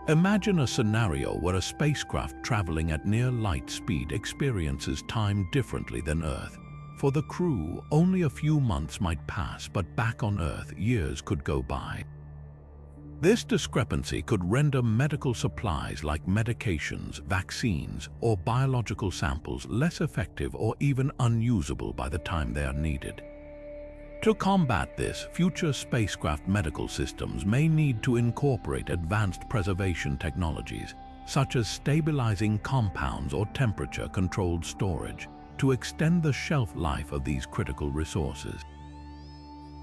Imagine a scenario where a spacecraft traveling at near light speed experiences time differently than Earth. For the crew, only a few months might pass, but back on Earth, years could go by. This discrepancy could render medical supplies like medications, vaccines, or biological samples less effective or even unusable by the time they are needed. To combat this, future spacecraft medical systems may need to incorporate advanced preservation technologies, such as stabilizing compounds or temperature-controlled storage, to extend the shelf life of these critical resources.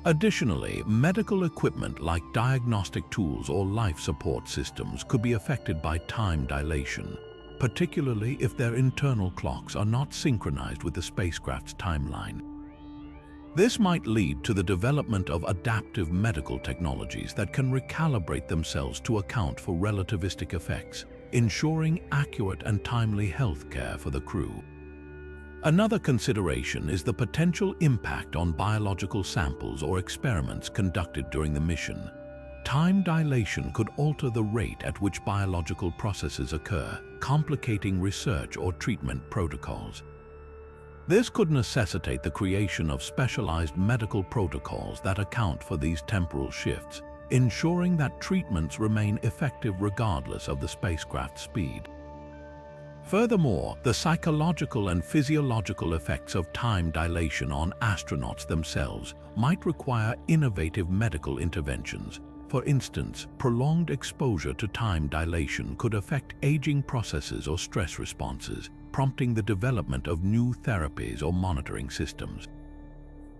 Additionally, medical equipment like diagnostic tools or life support systems could be affected by time dilation, particularly if their internal clocks are not synchronized with the spacecraft's timeline. This might lead to the development of adaptive medical technologies that can recalibrate themselves to account for relativistic effects, ensuring accurate and timely health care for the crew. Another consideration is the potential impact on biological samples or experiments conducted during the mission. Time dilation could alter the rate at which biological processes occur, complicating research or treatment protocols. This could necessitate the creation of specialized medical protocols that account for these temporal shifts, ensuring that treatments remain effective regardless of the spacecraft's speed. Furthermore, the psychological and physiological effects of time dilation on astronauts themselves might require innovative medical interventions. For instance, prolonged exposure to time dilation could affect aging processes or stress responses, prompting the development of new therapies or monitoring systems.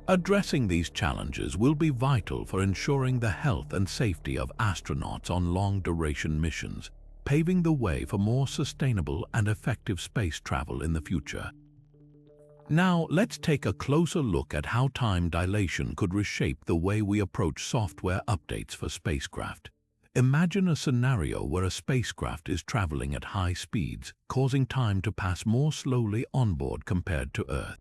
Addressing these challenges will be vital for ensuring the health and safety of astronauts on long-duration missions, paving the way for more sustainable and effective space travel in the future. Now, let's take a closer look at how time dilation could reshape the way we approach software updates for spacecraft. Imagine a scenario where a spacecraft is traveling at high speeds, causing time to pass more slowly onboard compared to Earth.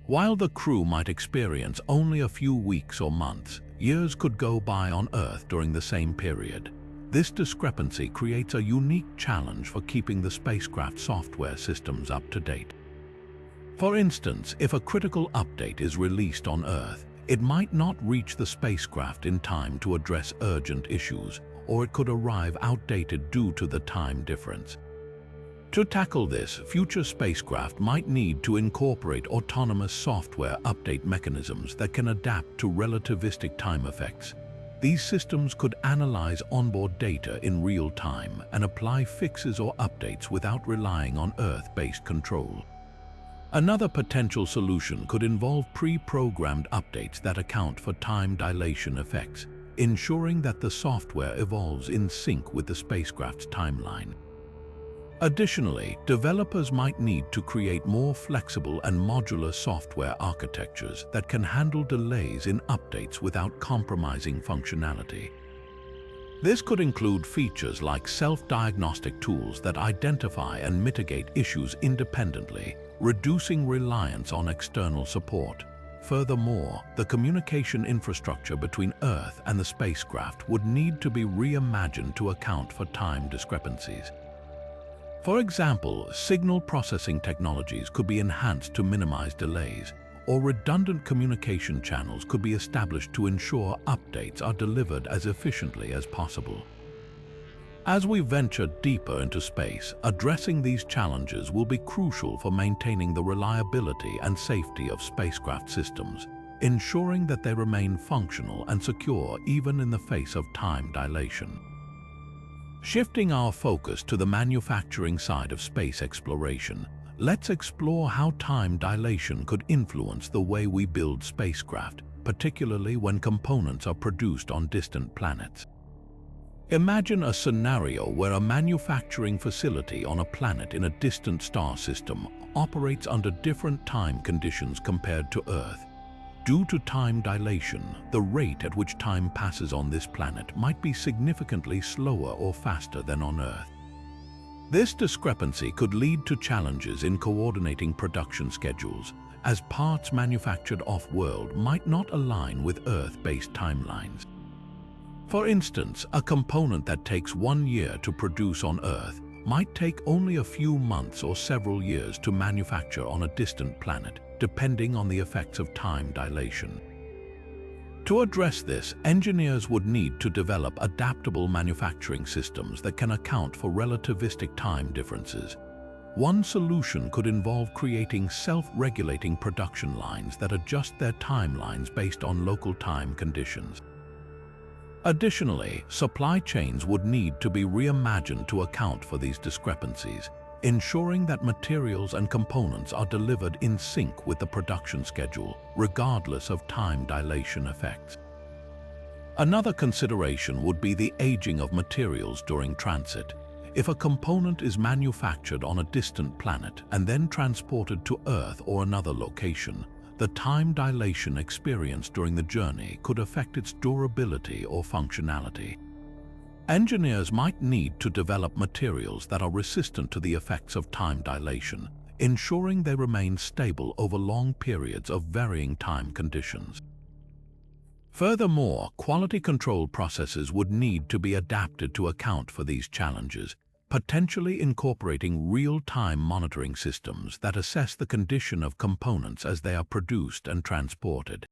While the crew might experience only a few weeks or months, years could go by on Earth during the same period. This discrepancy creates a unique challenge for keeping the spacecraft software systems up to date. For instance, if a critical update is released on Earth, it might not reach the spacecraft in time to address urgent issues, or it could arrive outdated due to the time difference. To tackle this, future spacecraft might need to incorporate autonomous software update mechanisms that can adapt to relativistic time effects. These systems could analyze onboard data in real time and apply fixes or updates without relying on Earth-based control. Another potential solution could involve pre-programmed updates that account for time dilation effects, ensuring that the software evolves in sync with the spacecraft's timeline. Additionally, developers might need to create more flexible and modular software architectures that can handle delays in updates without compromising functionality. This could include features like self-diagnostic tools that identify and mitigate issues independently, reducing reliance on external support. Furthermore, the communication infrastructure between Earth and the spacecraft would need to be reimagined to account for time discrepancies. For example, signal processing technologies could be enhanced to minimize delays, or redundant communication channels could be established to ensure updates are delivered as efficiently as possible. As we venture deeper into space, addressing these challenges will be crucial for maintaining the reliability and safety of spacecraft systems, ensuring that they remain functional and secure even in the face of time dilation. Shifting our focus to the manufacturing side of space exploration, let's explore how time dilation could influence the way we build spacecraft, particularly when components are produced on distant planets. Imagine a scenario where a manufacturing facility on a planet in a distant star system operates under different time conditions compared to Earth. Due to time dilation, the rate at which time passes on this planet might be significantly slower or faster than on Earth. This discrepancy could lead to challenges in coordinating production schedules, as parts manufactured off-world might not align with Earth-based timelines. For instance, a component that takes 1 year to produce on Earth might take only a few months or several years to manufacture on a distant planet, depending on the effects of time dilation. To address this, engineers would need to develop adaptable manufacturing systems that can account for relativistic time differences. One solution could involve creating self-regulating production lines that adjust their timelines based on local time conditions. Additionally, supply chains would need to be reimagined to account for these discrepancies, ensuring that materials and components are delivered in sync with the production schedule, regardless of time dilation effects. Another consideration would be the aging of materials during transit. If a component is manufactured on a distant planet and then transported to Earth or another location, the time dilation experienced during the journey could affect its durability or functionality. Engineers might need to develop materials that are resistant to the effects of time dilation, ensuring they remain stable over long periods of varying time conditions. Furthermore, quality control processes would need to be adapted to account for these challenges, potentially incorporating real-time monitoring systems that assess the condition of components as they are produced and transported.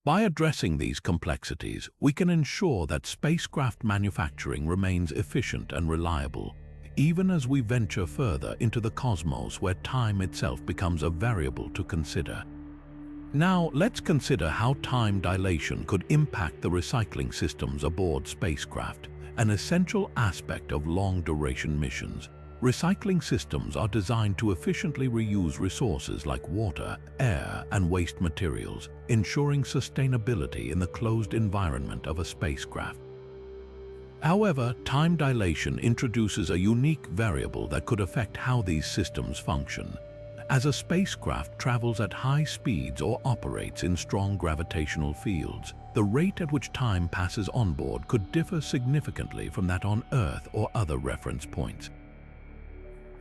By addressing these complexities, we can ensure that spacecraft manufacturing remains efficient and reliable, even as we venture further into the cosmos where time itself becomes a variable to consider. Now, let's consider how time dilation could impact the recycling systems aboard spacecraft, an essential aspect of long-duration missions. Recycling systems are designed to efficiently reuse resources like water, air, and waste materials, ensuring sustainability in the closed environment of a spacecraft. However, time dilation introduces a unique variable that could affect how these systems function. As a spacecraft travels at high speeds or operates in strong gravitational fields, the rate at which time passes onboard could differ significantly from that on Earth or other reference points.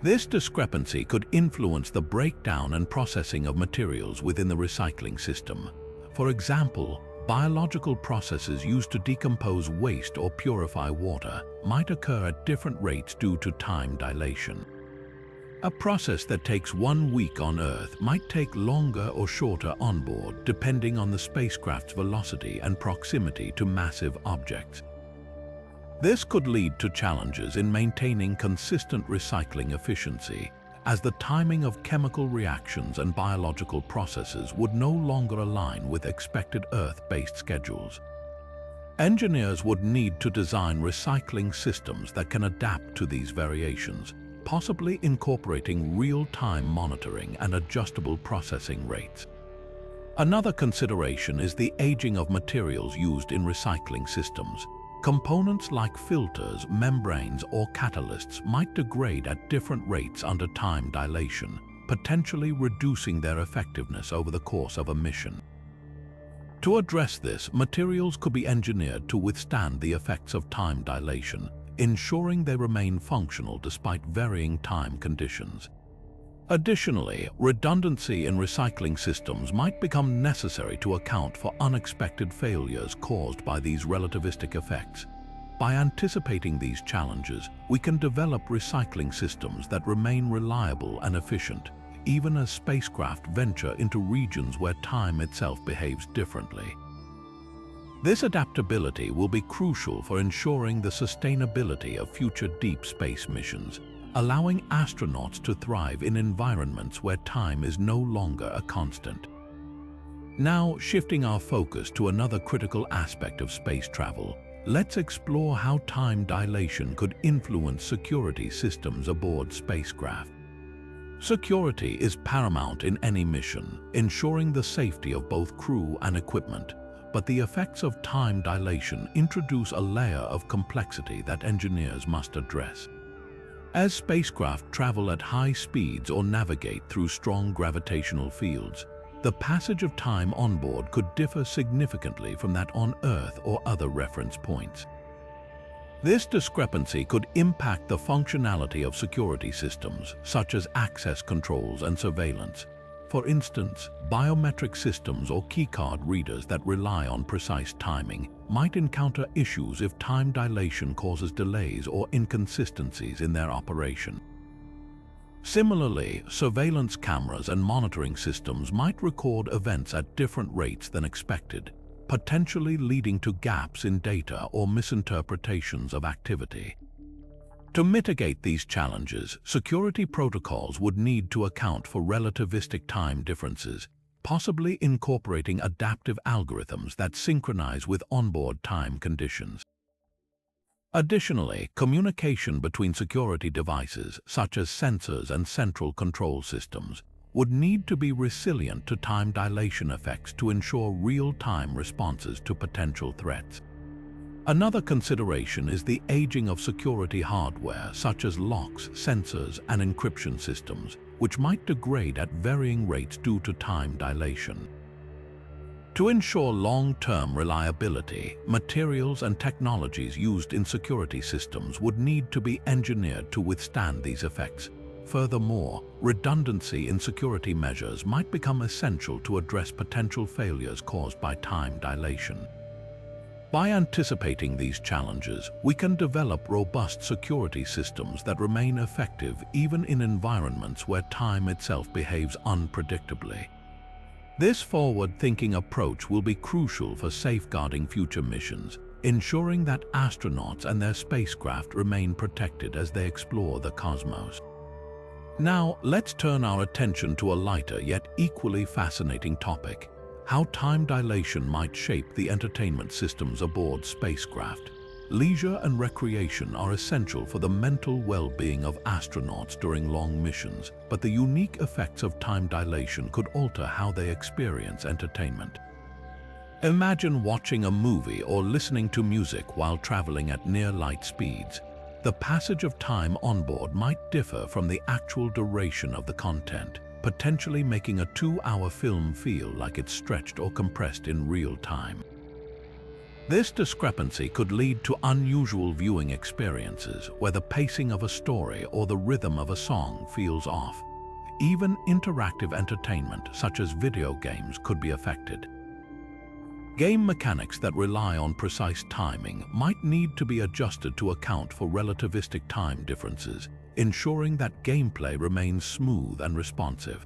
This discrepancy could influence the breakdown and processing of materials within the recycling system. For example, biological processes used to decompose waste or purify water might occur at different rates due to time dilation. A process that takes 1 week on Earth might take longer or shorter on board, depending on the spacecraft's velocity and proximity to massive objects. This could lead to challenges in maintaining consistent recycling efficiency, as the timing of chemical reactions and biological processes would no longer align with expected Earth-based schedules. Engineers would need to design recycling systems that can adapt to these variations, possibly incorporating real-time monitoring and adjustable processing rates. Another consideration is the aging of materials used in recycling systems. Components like filters, membranes, or catalysts might degrade at different rates under time dilation, potentially reducing their effectiveness over the course of a mission. To address this, materials could be engineered to withstand the effects of time dilation, ensuring they remain functional despite varying time conditions. Additionally, redundancy in recycling systems might become necessary to account for unexpected failures caused by these relativistic effects. By anticipating these challenges, we can develop recycling systems that remain reliable and efficient, even as spacecraft venture into regions where time itself behaves differently. This adaptability will be crucial for ensuring the sustainability of future deep space missions, allowing astronauts to thrive in environments where time is no longer a constant. Now, shifting our focus to another critical aspect of space travel, let's explore how time dilation could influence security systems aboard spacecraft. Security is paramount in any mission, ensuring the safety of both crew and equipment, but the effects of time dilation introduce a layer of complexity that engineers must address. As spacecraft travel at high speeds or navigate through strong gravitational fields, the passage of time on board could differ significantly from that on Earth or other reference points. This discrepancy could impact the functionality of security systems, such as access controls and surveillance. For instance, biometric systems or keycard readers that rely on precise timing might encounter issues if time dilation causes delays or inconsistencies in their operation. Similarly, surveillance cameras and monitoring systems might record events at different rates than expected, potentially leading to gaps in data or misinterpretations of activity. To mitigate these challenges, security protocols would need to account for relativistic time differences, possibly incorporating adaptive algorithms that synchronize with onboard time conditions. Additionally, communication between security devices, such as sensors and central control systems, would need to be resilient to time dilation effects to ensure real-time responses to potential threats. Another consideration is the aging of security hardware, such as locks, sensors, and encryption systems, which might degrade at varying rates due to time dilation. To ensure long-term reliability, materials and technologies used in security systems would need to be engineered to withstand these effects. Furthermore, redundancy in security measures might become essential to address potential failures caused by time dilation. By anticipating these challenges, we can develop robust security systems that remain effective even in environments where time itself behaves unpredictably. This forward-thinking approach will be crucial for safeguarding future missions, ensuring that astronauts and their spacecraft remain protected as they explore the cosmos. Now, let's turn our attention to a lighter yet equally fascinating topic: how time dilation might shape the entertainment systems aboard spacecraft. Leisure and recreation are essential for the mental well-being of astronauts during long missions, but the unique effects of time dilation could alter how they experience entertainment. Imagine watching a movie or listening to music while traveling at near-light speeds. The passage of time on board might differ from the actual duration of the content, potentially making a 2-hour film feel like it's stretched or compressed in real time. This discrepancy could lead to unusual viewing experiences where the pacing of a story or the rhythm of a song feels off. Even interactive entertainment, such as video games, could be affected. Game mechanics that rely on precise timing might need to be adjusted to account for relativistic time differences, ensuring that gameplay remains smooth and responsive.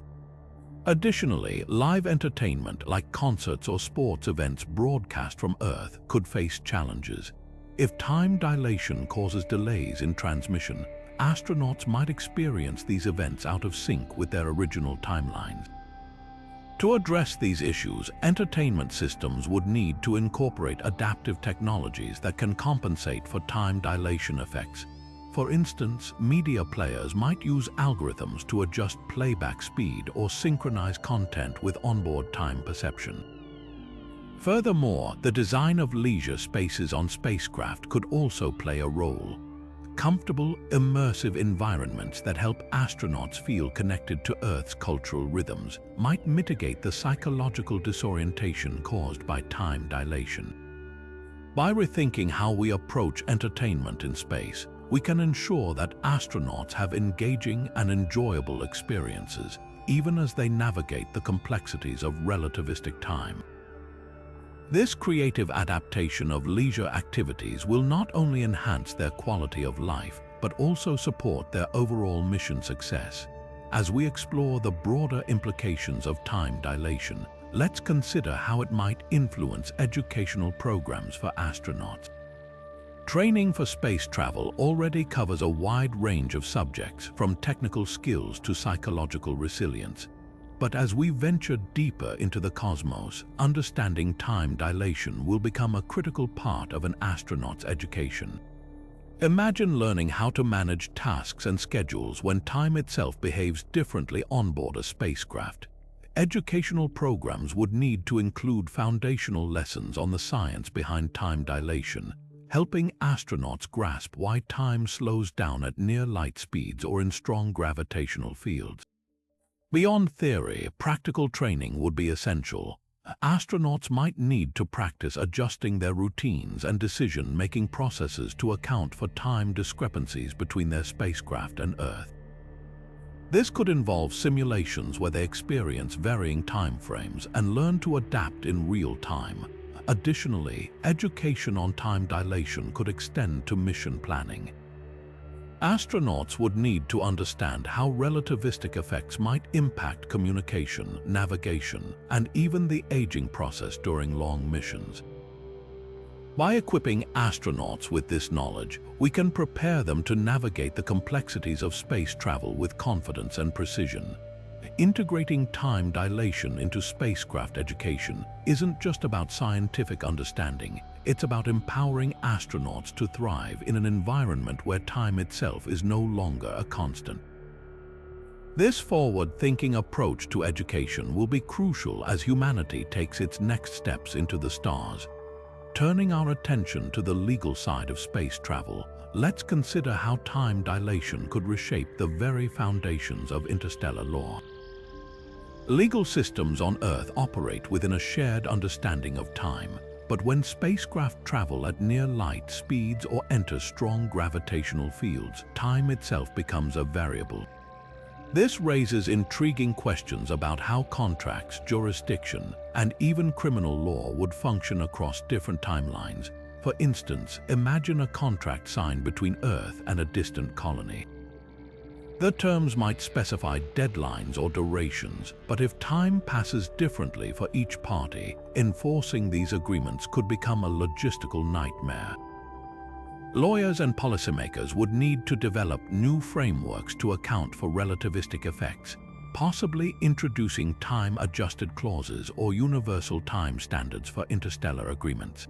Additionally, live entertainment like concerts or sports events broadcast from Earth could face challenges. If time dilation causes delays in transmission, astronauts might experience these events out of sync with their original timelines. To address these issues, entertainment systems would need to incorporate adaptive technologies that can compensate for time dilation effects. For instance, media players might use algorithms to adjust playback speed or synchronize content with onboard time perception. Furthermore, the design of leisure spaces on spacecraft could also play a role. Comfortable, immersive environments that help astronauts feel connected to Earth's cultural rhythms might mitigate the psychological disorientation caused by time dilation. By rethinking how we approach entertainment in space, we can ensure that astronauts have engaging and enjoyable experiences, even as they navigate the complexities of relativistic time. This creative adaptation of leisure activities will not only enhance their quality of life, but also support their overall mission success. As we explore the broader implications of time dilation, let's consider how it might influence educational programs for astronauts. Training for space travel already covers a wide range of subjects, from technical skills to psychological resilience. But as we venture deeper into the cosmos, understanding time dilation will become a critical part of an astronaut's education. Imagine learning how to manage tasks and schedules when time itself behaves differently on board a spacecraft. Educational programs would need to include foundational lessons on the science behind time dilation, helping astronauts grasp why time slows down at near light speeds or in strong gravitational fields. Beyond theory, practical training would be essential. Astronauts might need to practice adjusting their routines and decision-making processes to account for time discrepancies between their spacecraft and Earth. This could involve simulations where they experience varying time frames and learn to adapt in real time. Additionally, education on time dilation could extend to mission planning. Astronauts would need to understand how relativistic effects might impact communication, navigation, and even the aging process during long missions. By equipping astronauts with this knowledge, we can prepare them to navigate the complexities of space travel with confidence and precision. Integrating time dilation into spacecraft education isn't just about scientific understanding. It's about empowering astronauts to thrive in an environment where time itself is no longer a constant. This forward-thinking approach to education will be crucial as humanity takes its next steps into the stars. Turning our attention to the legal side of space travel, let's consider how time dilation could reshape the very foundations of interstellar law. Legal systems on Earth operate within a shared understanding of time, but when spacecraft travel at near light speeds or enter strong gravitational fields, time itself becomes a variable. This raises intriguing questions about how contracts, jurisdiction, and even criminal law would function across different timelines. For instance, imagine a contract signed between Earth and a distant colony. The terms might specify deadlines or durations, but if time passes differently for each party, enforcing these agreements could become a logistical nightmare. Lawyers and policymakers would need to develop new frameworks to account for relativistic effects, possibly introducing time-adjusted clauses or universal time standards for interstellar agreements.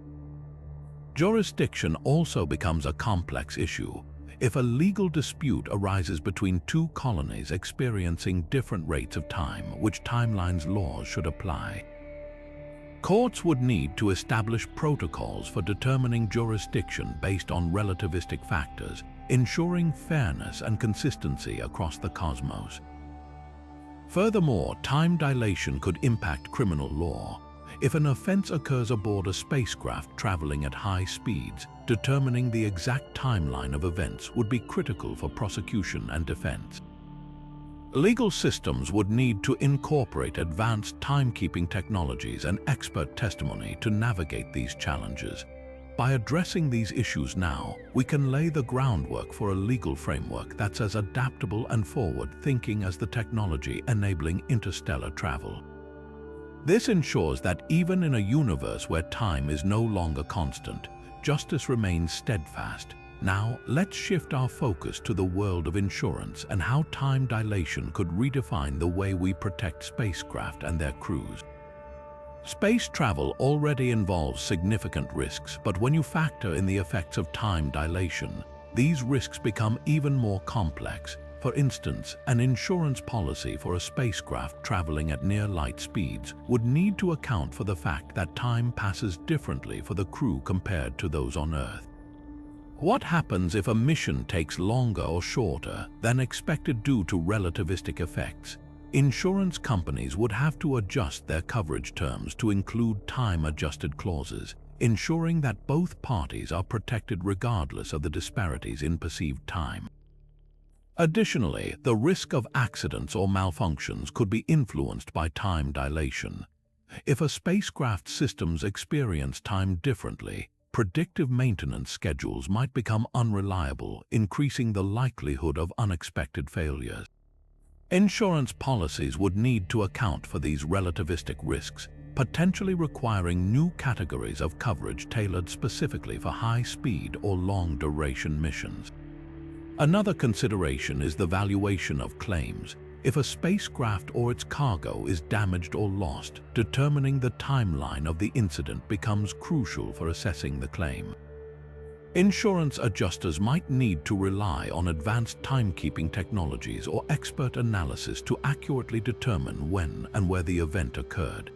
Jurisdiction also becomes a complex issue. If a legal dispute arises between two colonies experiencing different rates of time, which timelines laws should apply? Courts would need to establish protocols for determining jurisdiction based on relativistic factors, ensuring fairness and consistency across the cosmos. Furthermore, time dilation could impact criminal law. If an offense occurs aboard a spacecraft traveling at high speeds, determining the exact timeline of events would be critical for prosecution and defense. Legal systems would need to incorporate advanced timekeeping technologies and expert testimony to navigate these challenges. By addressing these issues now, we can lay the groundwork for a legal framework that's as adaptable and forward-thinking as the technology enabling interstellar travel. This ensures that even in a universe where time is no longer constant, justice remains steadfast. Now, let's shift our focus to the world of insurance and how time dilation could redefine the way we protect spacecraft and their crews. Space travel already involves significant risks, but when you factor in the effects of time dilation, these risks become even more complex. For instance, an insurance policy for a spacecraft traveling at near light speeds would need to account for the fact that time passes differently for the crew compared to those on Earth. What happens if a mission takes longer or shorter than expected due to relativistic effects? Insurance companies would have to adjust their coverage terms to include time-adjusted clauses, ensuring that both parties are protected regardless of the disparities in perceived time. Additionally, the risk of accidents or malfunctions could be influenced by time dilation. If a spacecraft's systems experience time differently, predictive maintenance schedules might become unreliable, increasing the likelihood of unexpected failures. Insurance policies would need to account for these relativistic risks, potentially requiring new categories of coverage tailored specifically for high-speed or long-duration missions. Another consideration is the valuation of claims. If a spacecraft or its cargo is damaged or lost, determining the timeline of the incident becomes crucial for assessing the claim. Insurance adjusters might need to rely on advanced timekeeping technologies or expert analysis to accurately determine when and where the event occurred.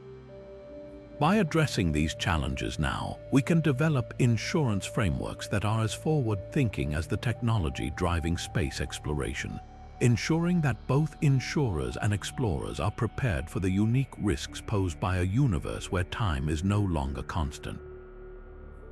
By addressing these challenges now, we can develop insurance frameworks that are as forward-thinking as the technology driving space exploration, ensuring that both insurers and explorers are prepared for the unique risks posed by a universe where time is no longer constant.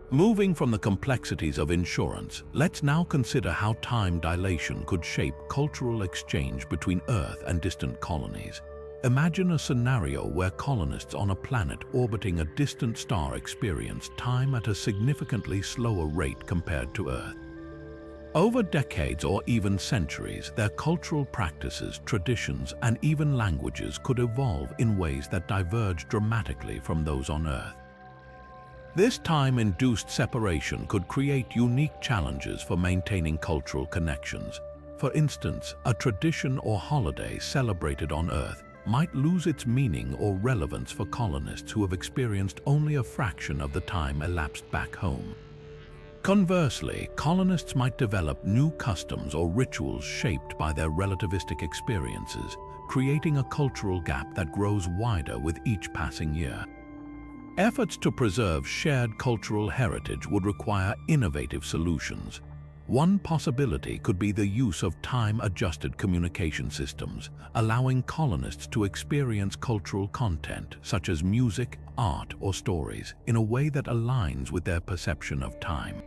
Moving from the complexities of insurance, let's now consider how time dilation could shape cultural exchange between Earth and distant colonies. Imagine a scenario where colonists on a planet orbiting a distant star experience time at a significantly slower rate compared to Earth. Over decades or even centuries, their cultural practices, traditions, and even languages could evolve in ways that diverge dramatically from those on Earth. This time-induced separation could create unique challenges for maintaining cultural connections. For instance, a tradition or holiday celebrated on Earth might lose its meaning or relevance for colonists who have experienced only a fraction of the time elapsed back home. Conversely, colonists might develop new customs or rituals shaped by their relativistic experiences, creating a cultural gap that grows wider with each passing year. Efforts to preserve shared cultural heritage would require innovative solutions. One possibility could be the use of time-adjusted communication systems, allowing colonists to experience cultural content such as music, art, or stories in a way that aligns with their perception of time.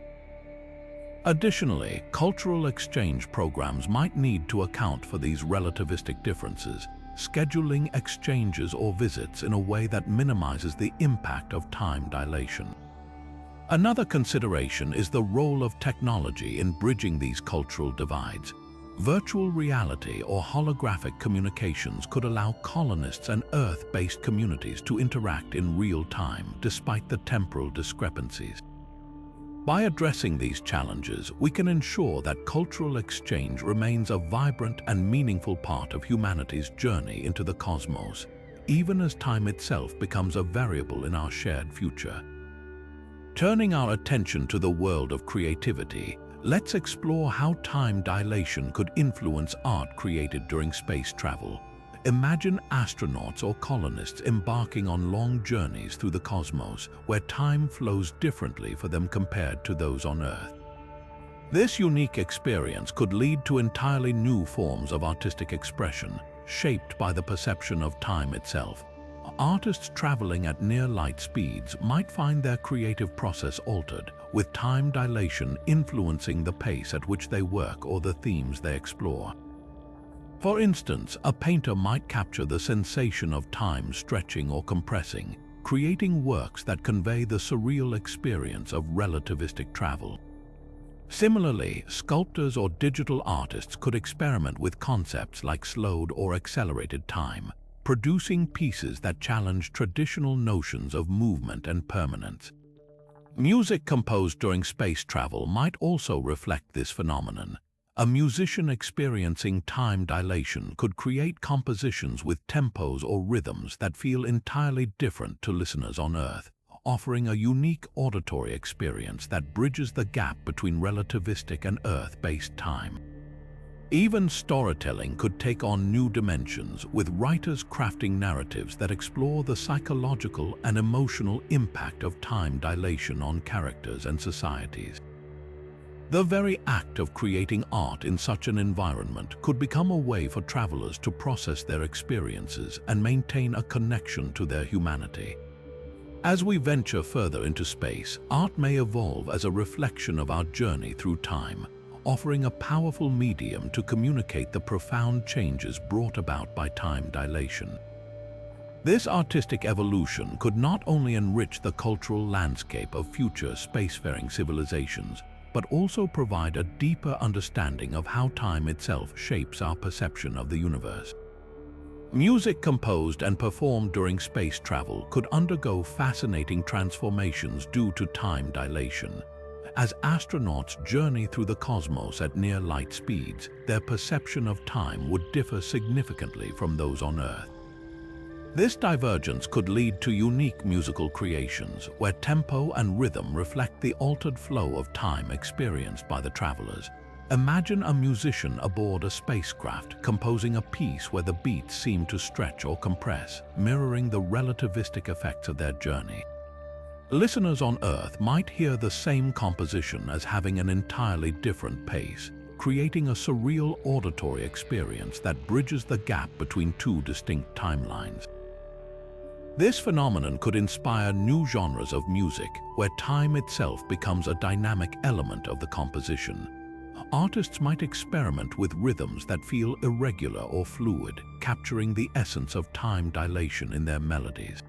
Additionally, cultural exchange programs might need to account for these relativistic differences, scheduling exchanges or visits in a way that minimizes the impact of time dilation. Another consideration is the role of technology in bridging these cultural divides. Virtual reality or holographic communications could allow colonists and Earth-based communities to interact in real time despite the temporal discrepancies. By addressing these challenges, we can ensure that cultural exchange remains a vibrant and meaningful part of humanity's journey into the cosmos, even as time itself becomes a variable in our shared future. Turning our attention to the world of creativity, let's explore how time dilation could influence art created during space travel. Imagine astronauts or colonists embarking on long journeys through the cosmos, where time flows differently for them compared to those on Earth. This unique experience could lead to entirely new forms of artistic expression, shaped by the perception of time itself. Artists traveling at near light speeds might find their creative process altered, with time dilation influencing the pace at which they work or the themes they explore. For instance, a painter might capture the sensation of time stretching or compressing, creating works that convey the surreal experience of relativistic travel. Similarly, sculptors or digital artists could experiment with concepts like slowed or accelerated time, producing pieces that challenge traditional notions of movement and permanence. Music composed during space travel might also reflect this phenomenon. A musician experiencing time dilation could create compositions with tempos or rhythms that feel entirely different to listeners on Earth, offering a unique auditory experience that bridges the gap between relativistic and Earth-based time. Even storytelling could take on new dimensions, with writers crafting narratives that explore the psychological and emotional impact of time dilation on characters and societies. The very act of creating art in such an environment could become a way for travelers to process their experiences and maintain a connection to their humanity. As we venture further into space, art may evolve as a reflection of our journey through time, offering a powerful medium to communicate the profound changes brought about by time dilation. This artistic evolution could not only enrich the cultural landscape of future spacefaring civilizations, but also provide a deeper understanding of how time itself shapes our perception of the universe. Music composed and performed during space travel could undergo fascinating transformations due to time dilation. As astronauts journey through the cosmos at near light speeds, their perception of time would differ significantly from those on Earth. This divergence could lead to unique musical creations where tempo and rhythm reflect the altered flow of time experienced by the travelers. Imagine a musician aboard a spacecraft composing a piece where the beats seem to stretch or compress, mirroring the relativistic effects of their journey. Listeners on Earth might hear the same composition as having an entirely different pace, creating a surreal auditory experience that bridges the gap between two distinct timelines. This phenomenon could inspire new genres of music, where time itself becomes a dynamic element of the composition. Artists might experiment with rhythms that feel irregular or fluid, capturing the essence of time dilation in their melodies.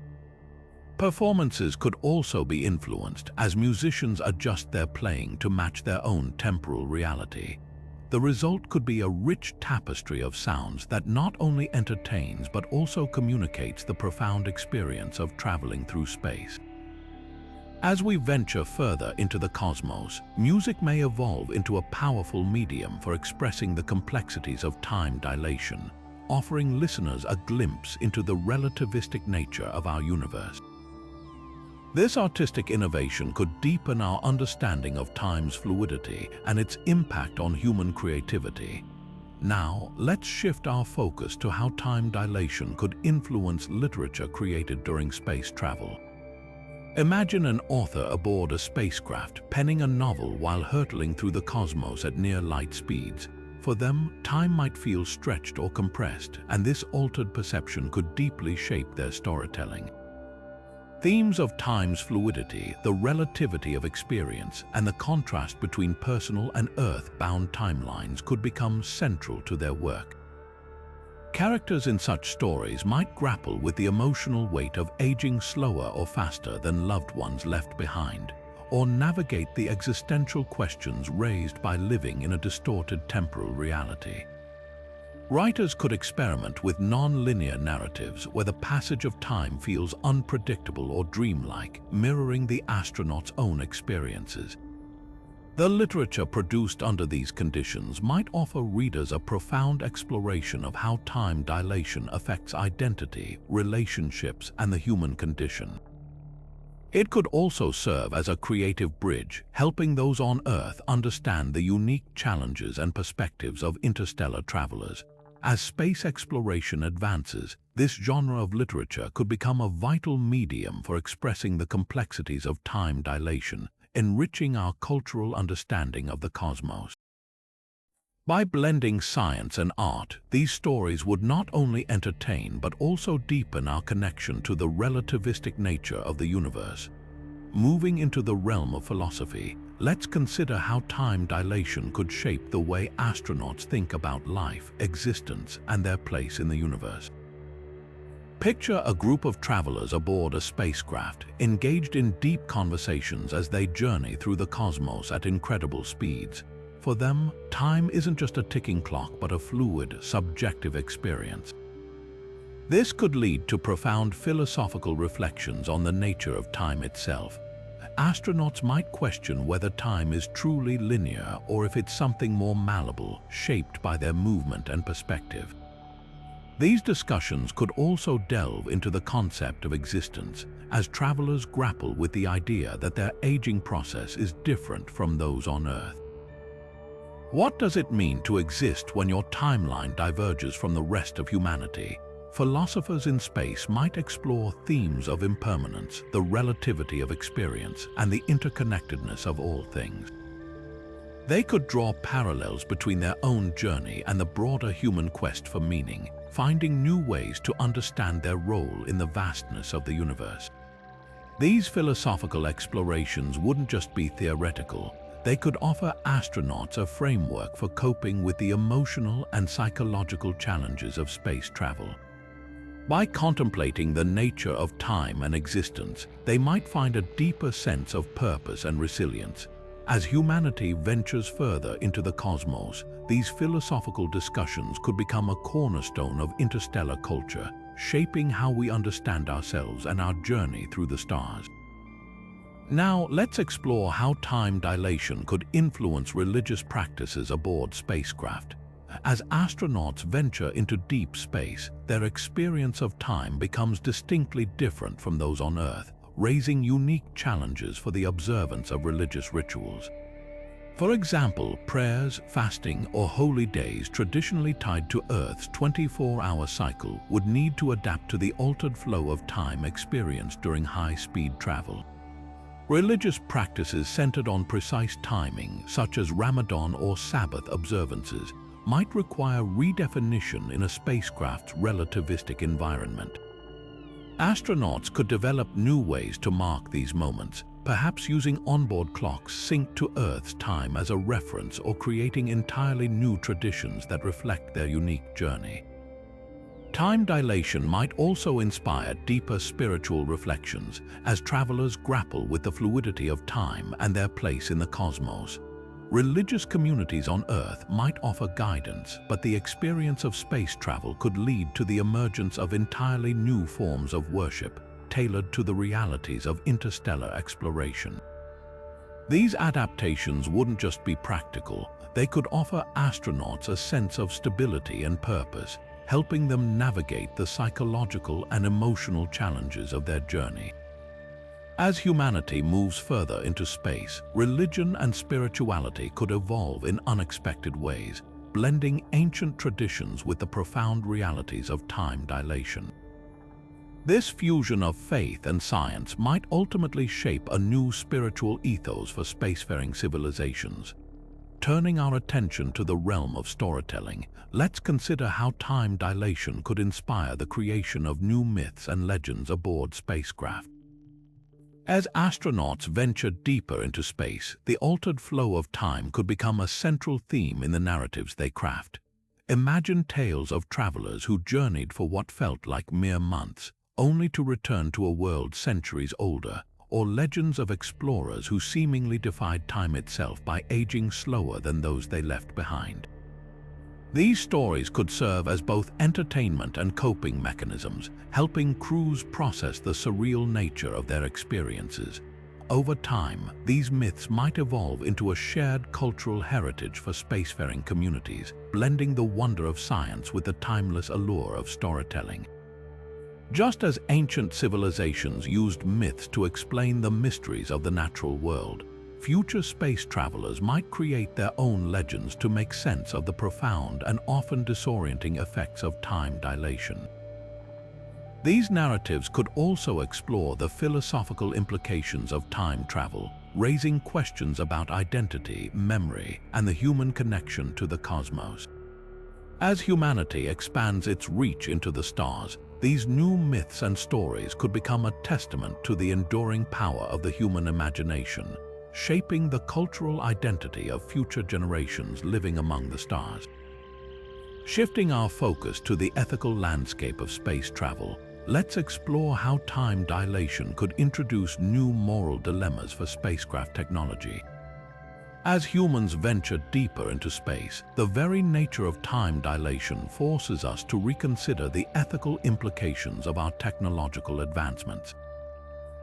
Performances could also be influenced as musicians adjust their playing to match their own temporal reality. The result could be a rich tapestry of sounds that not only entertains but also communicates the profound experience of traveling through space. As we venture further into the cosmos, music may evolve into a powerful medium for expressing the complexities of time dilation, offering listeners a glimpse into the relativistic nature of our universe. This artistic innovation could deepen our understanding of time's fluidity and its impact on human creativity. Now, let's shift our focus to how time dilation could influence literature created during space travel. Imagine an author aboard a spacecraft penning a novel while hurtling through the cosmos at near light speeds. For them, time might feel stretched or compressed, and this altered perception could deeply shape their storytelling. Themes of time's fluidity, the relativity of experience, and the contrast between personal and Earth-bound timelines could become central to their work. Characters in such stories might grapple with the emotional weight of aging slower or faster than loved ones left behind, or navigate the existential questions raised by living in a distorted temporal reality. Writers could experiment with non-linear narratives where the passage of time feels unpredictable or dreamlike, mirroring the astronaut's own experiences. The literature produced under these conditions might offer readers a profound exploration of how time dilation affects identity, relationships, and the human condition. It could also serve as a creative bridge, helping those on Earth understand the unique challenges and perspectives of interstellar travelers. As space exploration advances, this genre of literature could become a vital medium for expressing the complexities of time dilation, enriching our cultural understanding of the cosmos. By blending science and art, these stories would not only entertain but also deepen our connection to the relativistic nature of the universe. Moving into the realm of philosophy, let's consider how time dilation could shape the way astronauts think about life, existence, and their place in the universe. Picture a group of travelers aboard a spacecraft, engaged in deep conversations as they journey through the cosmos at incredible speeds. For them, time isn't just a ticking clock but a fluid, subjective experience. This could lead to profound philosophical reflections on the nature of time itself. Astronauts might question whether time is truly linear or if it's something more malleable, shaped by their movement and perspective. These discussions could also delve into the concept of existence, as travelers grapple with the idea that their aging process is different from those on Earth. What does it mean to exist when your timeline diverges from the rest of humanity? Philosophers in space might explore themes of impermanence, the relativity of experience, and the interconnectedness of all things. They could draw parallels between their own journey and the broader human quest for meaning, finding new ways to understand their role in the vastness of the universe. These philosophical explorations wouldn't just be theoretical. They could offer astronauts a framework for coping with the emotional and psychological challenges of space travel. By contemplating the nature of time and existence, they might find a deeper sense of purpose and resilience. As humanity ventures further into the cosmos, these philosophical discussions could become a cornerstone of interstellar culture, shaping how we understand ourselves and our journey through the stars. Now, let's explore how time dilation could influence religious practices aboard spacecraft. As astronauts venture into deep space, their experience of time becomes distinctly different from those on Earth, raising unique challenges for the observance of religious rituals. For example, prayers, fasting, or holy days traditionally tied to Earth's 24-hour cycle would need to adapt to the altered flow of time experienced during high-speed travel. Religious practices centered on precise timing, such as Ramadan or Sabbath observances, might require redefinition in a spacecraft's relativistic environment. Astronauts could develop new ways to mark these moments, perhaps using onboard clocks synced to Earth's time as a reference or creating entirely new traditions that reflect their unique journey. Time dilation might also inspire deeper spiritual reflections as travelers grapple with the fluidity of time and their place in the cosmos. Religious communities on Earth might offer guidance, but the experience of space travel could lead to the emergence of entirely new forms of worship, tailored to the realities of interstellar exploration. These adaptations wouldn't just be practical, they could offer astronauts a sense of stability and purpose, helping them navigate the psychological and emotional challenges of their journey. As humanity moves further into space, religion and spirituality could evolve in unexpected ways, blending ancient traditions with the profound realities of time dilation. This fusion of faith and science might ultimately shape a new spiritual ethos for spacefaring civilizations. Turning our attention to the realm of storytelling, let's consider how time dilation could inspire the creation of new myths and legends aboard spacecraft. As astronauts venture deeper into space, the altered flow of time could become a central theme in the narratives they craft. Imagine tales of travelers who journeyed for what felt like mere months, only to return to a world centuries older, or legends of explorers who seemingly defied time itself by aging slower than those they left behind. These stories could serve as both entertainment and coping mechanisms, helping crews process the surreal nature of their experiences. Over time, these myths might evolve into a shared cultural heritage for spacefaring communities, blending the wonder of science with the timeless allure of storytelling. Just as ancient civilizations used myths to explain the mysteries of the natural world, future space travelers might create their own legends to make sense of the profound and often disorienting effects of time dilation. These narratives could also explore the philosophical implications of time travel, raising questions about identity, memory, and the human connection to the cosmos. As humanity expands its reach into the stars, these new myths and stories could become a testament to the enduring power of the human imagination, shaping the cultural identity of future generations living among the stars. Shifting our focus to the ethical landscape of space travel, let's explore how time dilation could introduce new moral dilemmas for spacecraft technology. As humans venture deeper into space, the very nature of time dilation forces us to reconsider the ethical implications of our technological advancements.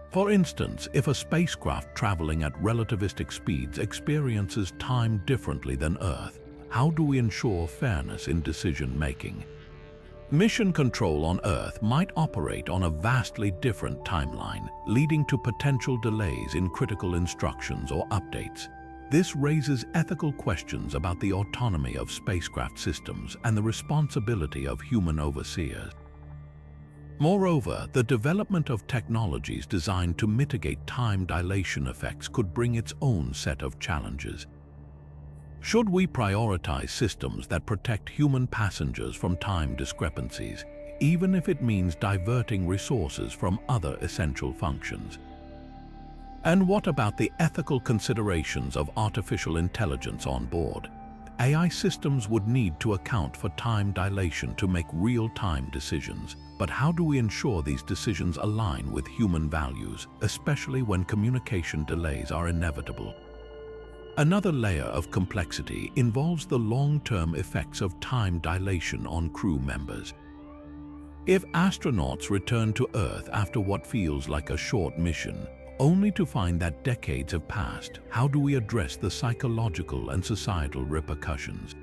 For instance, if a spacecraft traveling at relativistic speeds experiences time differently than Earth, how do we ensure fairness in decision-making? Mission control on Earth might operate on a vastly different timeline, leading to potential delays in critical instructions or updates. This raises ethical questions about the autonomy of spacecraft systems and the responsibility of human overseers. Moreover, the development of technologies designed to mitigate time dilation effects could bring its own set of challenges. Should we prioritize systems that protect human passengers from time discrepancies, even if it means diverting resources from other essential functions? And what about the ethical considerations of artificial intelligence on board? AI systems would need to account for time dilation to make real-time decisions, but how do we ensure these decisions align with human values, especially when communication delays are inevitable? Another layer of complexity involves the long-term effects of time dilation on crew members. If astronauts return to Earth after what feels like a short mission, only to find that decades have passed, how do we address the psychological and societal repercussions?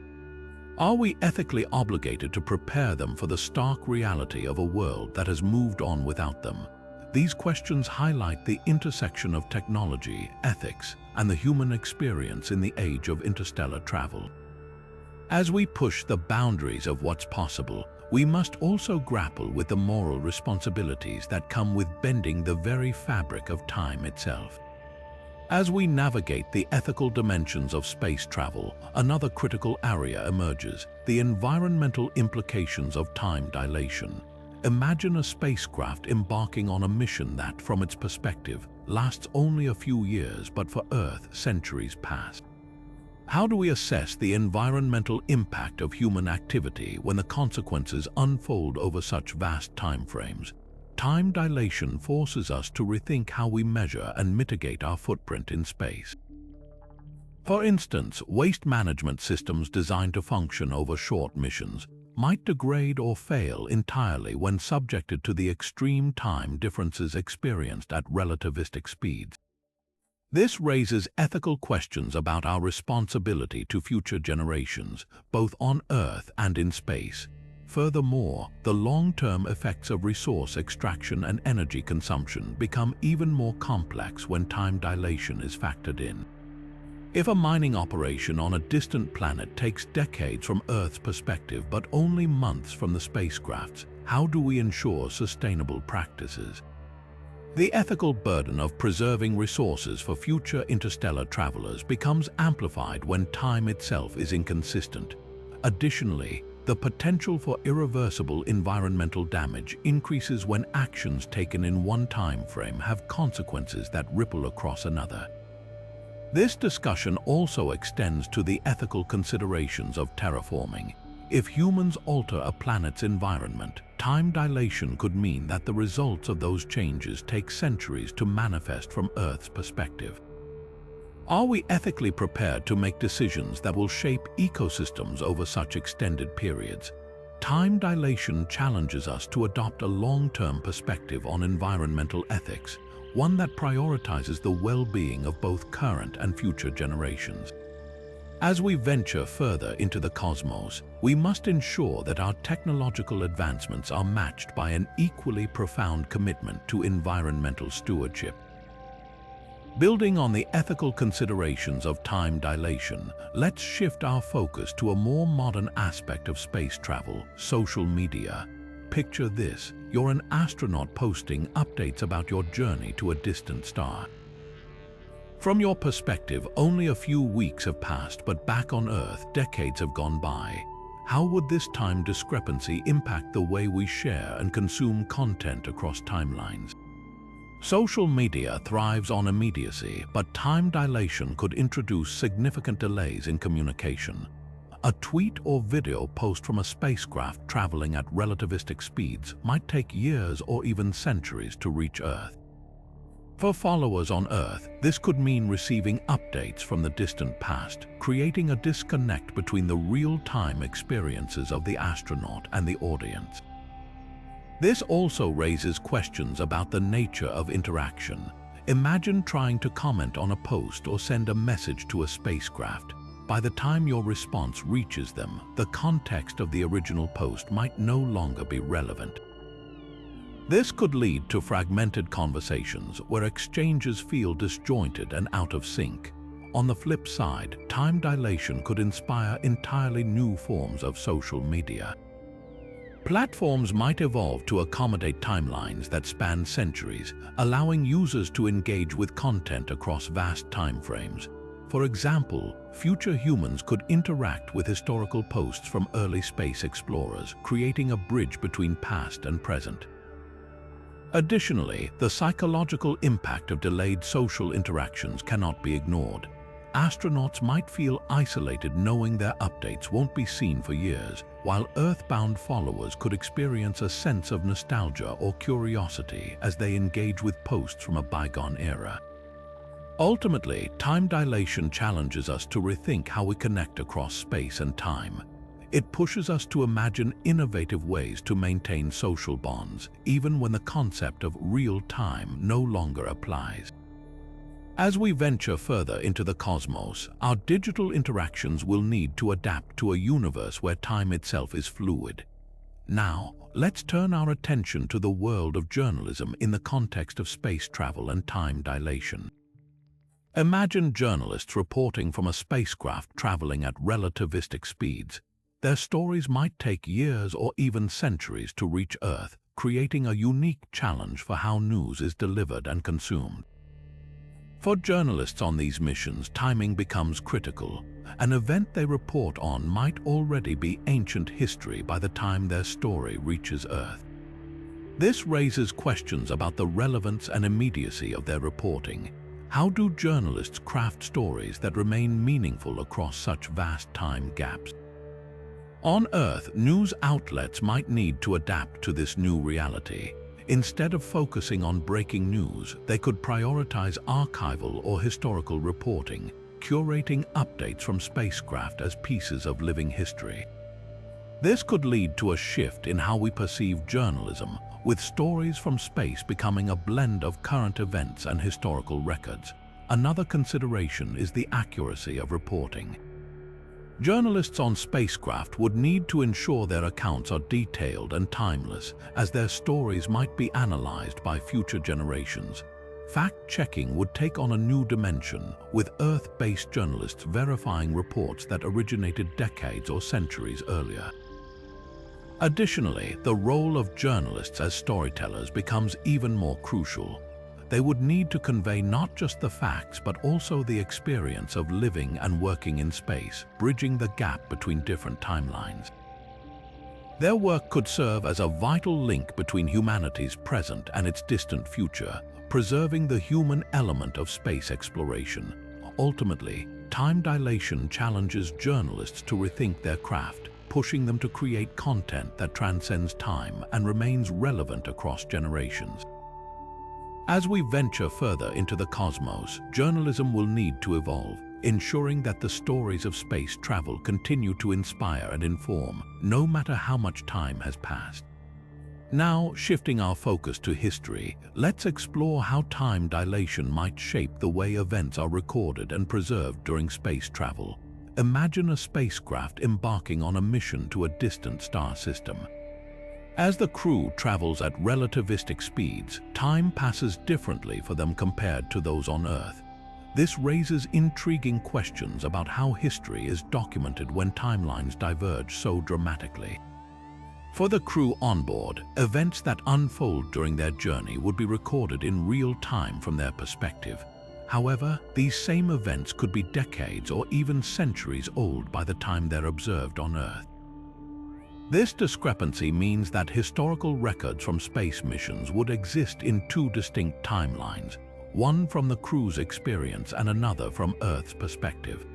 Are we ethically obligated to prepare them for the stark reality of a world that has moved on without them? These questions highlight the intersection of technology, ethics, and the human experience in the age of interstellar travel. As we push the boundaries of what's possible, we must also grapple with the moral responsibilities that come with bending the very fabric of time itself. As we navigate the ethical dimensions of space travel, another critical area emerges: the environmental implications of time dilation. Imagine a spacecraft embarking on a mission that, from its perspective, lasts only a few years, but for Earth, centuries past. How do we assess the environmental impact of human activity when the consequences unfold over such vast timeframes? Time dilation forces us to rethink how we measure and mitigate our footprint in space. For instance, waste management systems designed to function over short missions might degrade or fail entirely when subjected to the extreme time differences experienced at relativistic speeds. This raises ethical questions about our responsibility to future generations, both on Earth and in space. Furthermore, the long-term effects of resource extraction and energy consumption become even more complex when time dilation is factored in. If a mining operation on a distant planet takes decades from Earth's perspective but only months from the spacecraft's, how do we ensure sustainable practices? The ethical burden of preserving resources for future interstellar travelers becomes amplified when time itself is inconsistent. Additionally, the potential for irreversible environmental damage increases when actions taken in one time frame have consequences that ripple across another. This discussion also extends to the ethical considerations of terraforming. If humans alter a planet's environment, time dilation could mean that the results of those changes take centuries to manifest from Earth's perspective. Are we ethically prepared to make decisions that will shape ecosystems over such extended periods? Time dilation challenges us to adopt a long-term perspective on environmental ethics, one that prioritizes the well-being of both current and future generations. As we venture further into the cosmos, we must ensure that our technological advancements are matched by an equally profound commitment to environmental stewardship. Building on the ethical considerations of time dilation, let's shift our focus to a more modern aspect of space travel: social media. Picture this: you're an astronaut posting updates about your journey to a distant star. From your perspective, only a few weeks have passed, but back on Earth, decades have gone by. How would this time discrepancy impact the way we share and consume content across timelines? Social media thrives on immediacy, but time dilation could introduce significant delays in communication. A tweet or video post from a spacecraft traveling at relativistic speeds might take years or even centuries to reach Earth. For followers on Earth, this could mean receiving updates from the distant past, creating a disconnect between the real-time experiences of the astronaut and the audience. This also raises questions about the nature of interaction. Imagine trying to comment on a post or send a message to a spacecraft. By the time your response reaches them, the context of the original post might no longer be relevant. This could lead to fragmented conversations where exchanges feel disjointed and out of sync. On the flip side, time dilation could inspire entirely new forms of social media. Platforms might evolve to accommodate timelines that span centuries, allowing users to engage with content across vast timeframes. For example, future humans could interact with historical posts from early space explorers, creating a bridge between past and present. Additionally, the psychological impact of delayed social interactions cannot be ignored. Astronauts might feel isolated knowing their updates won't be seen for years, while Earth-bound followers could experience a sense of nostalgia or curiosity as they engage with posts from a bygone era. Ultimately, time dilation challenges us to rethink how we connect across space and time. It pushes us to imagine innovative ways to maintain social bonds, even when the concept of real time no longer applies. As we venture further into the cosmos, our digital interactions will need to adapt to a universe where time itself is fluid. Now, let's turn our attention to the world of journalism in the context of space travel and time dilation. Imagine journalists reporting from a spacecraft traveling at relativistic speeds. Their stories might take years or even centuries to reach Earth, creating a unique challenge for how news is delivered and consumed. For journalists on these missions, timing becomes critical. An event they report on might already be ancient history by the time their story reaches Earth. This raises questions about the relevance and immediacy of their reporting. How do journalists craft stories that remain meaningful across such vast time gaps? On Earth, news outlets might need to adapt to this new reality. Instead of focusing on breaking news, they could prioritize archival or historical reporting, curating updates from spacecraft as pieces of living history. This could lead to a shift in how we perceive journalism, with stories from space becoming a blend of current events and historical records. Another consideration is the accuracy of reporting. Journalists on spacecraft would need to ensure their accounts are detailed and timeless, as their stories might be analyzed by future generations. Fact-checking would take on a new dimension, with Earth-based journalists verifying reports that originated decades or centuries earlier. Additionally, the role of journalists as storytellers becomes even more crucial. They would need to convey not just the facts but also the experience of living and working in space, bridging the gap between different timelines. Their work could serve as a vital link between humanity's present and its distant future, preserving the human element of space exploration. Ultimately, time dilation challenges journalists to rethink their craft, pushing them to create content that transcends time and remains relevant across generations. As we venture further into the cosmos, journalism will need to evolve, ensuring that the stories of space travel continue to inspire and inform, no matter how much time has passed. Now, shifting our focus to history, let's explore how time dilation might shape the way events are recorded and preserved during space travel. Imagine a spacecraft embarking on a mission to a distant star system. As the crew travels at relativistic speeds, time passes differently for them compared to those on Earth. This raises intriguing questions about how history is documented when timelines diverge so dramatically. For the crew on board, events that unfold during their journey would be recorded in real time from their perspective. However, these same events could be decades or even centuries old by the time they're observed on Earth. This discrepancy means that historical records from space missions would exist in two distinct timelines, one from the crew's experience and another from Earth's perspective.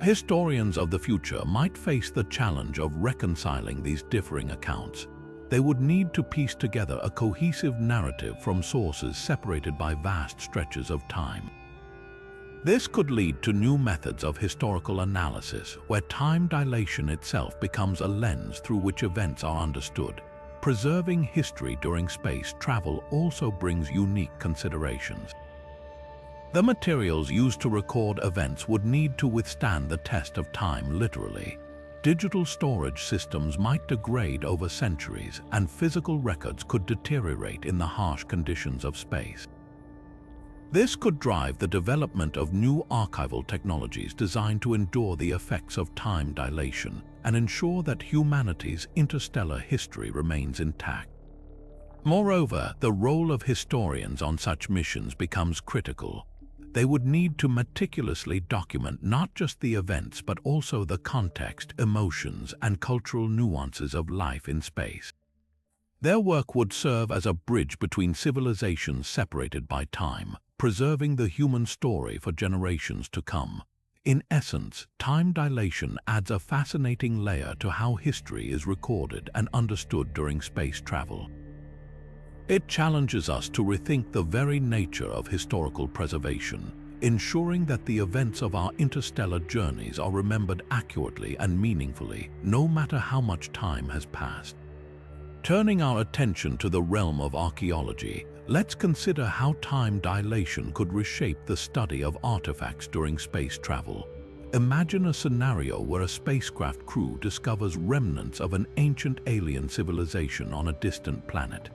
Historians of the future might face the challenge of reconciling these differing accounts. They would need to piece together a cohesive narrative from sources separated by vast stretches of time. This could lead to new methods of historical analysis, where time dilation itself becomes a lens through which events are understood. Preserving history during space travel also brings unique considerations. The materials used to record events would need to withstand the test of time literally. Digital storage systems might degrade over centuries, and physical records could deteriorate in the harsh conditions of space. This could drive the development of new archival technologies designed to endure the effects of time dilation and ensure that humanity's interstellar history remains intact. Moreover, the role of historians on such missions becomes critical. They would need to meticulously document not just the events but also the context, emotions, and cultural nuances of life in space. Their work would serve as a bridge between civilizations separated by time, preserving the human story for generations to come. In essence, time dilation adds a fascinating layer to how history is recorded and understood during space travel. It challenges us to rethink the very nature of historical preservation, ensuring that the events of our interstellar journeys are remembered accurately and meaningfully, no matter how much time has passed. Turning our attention to the realm of archaeology, let's consider how time dilation could reshape the study of artifacts during space travel. Imagine a scenario where a spacecraft crew discovers remnants of an ancient alien civilization on a distant planet.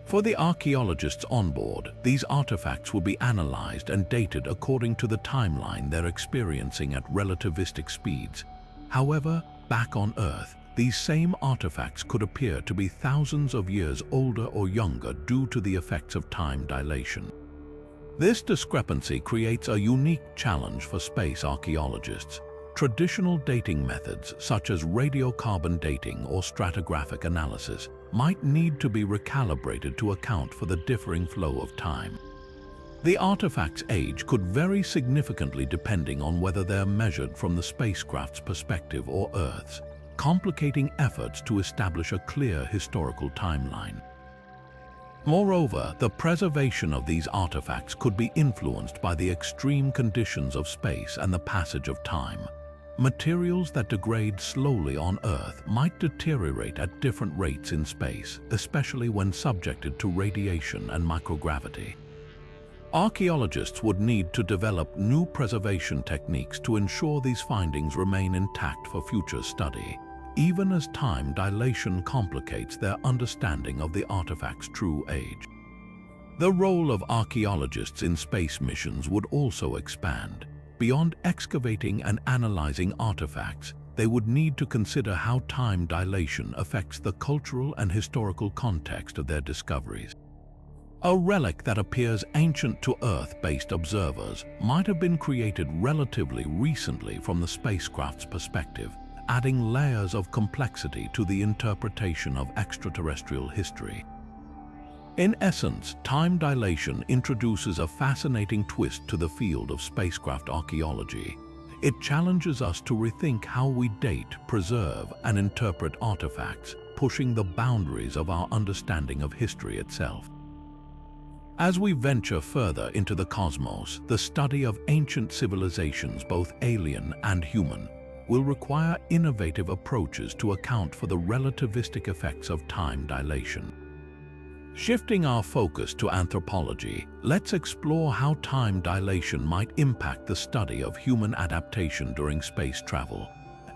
For the archaeologists on board, these artifacts will be analyzed and dated according to the timeline they're experiencing at relativistic speeds. However, back on Earth, these same artifacts could appear to be thousands of years older or younger due to the effects of time dilation. This discrepancy creates a unique challenge for space archaeologists. Traditional dating methods, such as radiocarbon dating or stratigraphic analysis, might need to be recalibrated to account for the differing flow of time. The artifact's age could vary significantly depending on whether they're measured from the spacecraft's perspective or Earth's, complicating efforts to establish a clear historical timeline. Moreover, the preservation of these artifacts could be influenced by the extreme conditions of space and the passage of time. Materials that degrade slowly on Earth might deteriorate at different rates in space, especially when subjected to radiation and microgravity. Archaeologists would need to develop new preservation techniques to ensure these findings remain intact for future study, even as time dilation complicates their understanding of the artifact's true age. The role of archaeologists in space missions would also expand. Beyond excavating and analyzing artifacts, they would need to consider how time dilation affects the cultural and historical context of their discoveries. A relic that appears ancient to Earth-based observers might have been created relatively recently from the spacecraft's perspective, adding layers of complexity to the interpretation of extraterrestrial history. In essence, time dilation introduces a fascinating twist to the field of spacecraft archaeology. It challenges us to rethink how we date, preserve, and interpret artifacts, pushing the boundaries of our understanding of history itself. As we venture further into the cosmos, the study of ancient civilizations, both alien and human, will require innovative approaches to account for the relativistic effects of time dilation. Shifting our focus to anthropology, let's explore how time dilation might impact the study of human adaptation during space travel.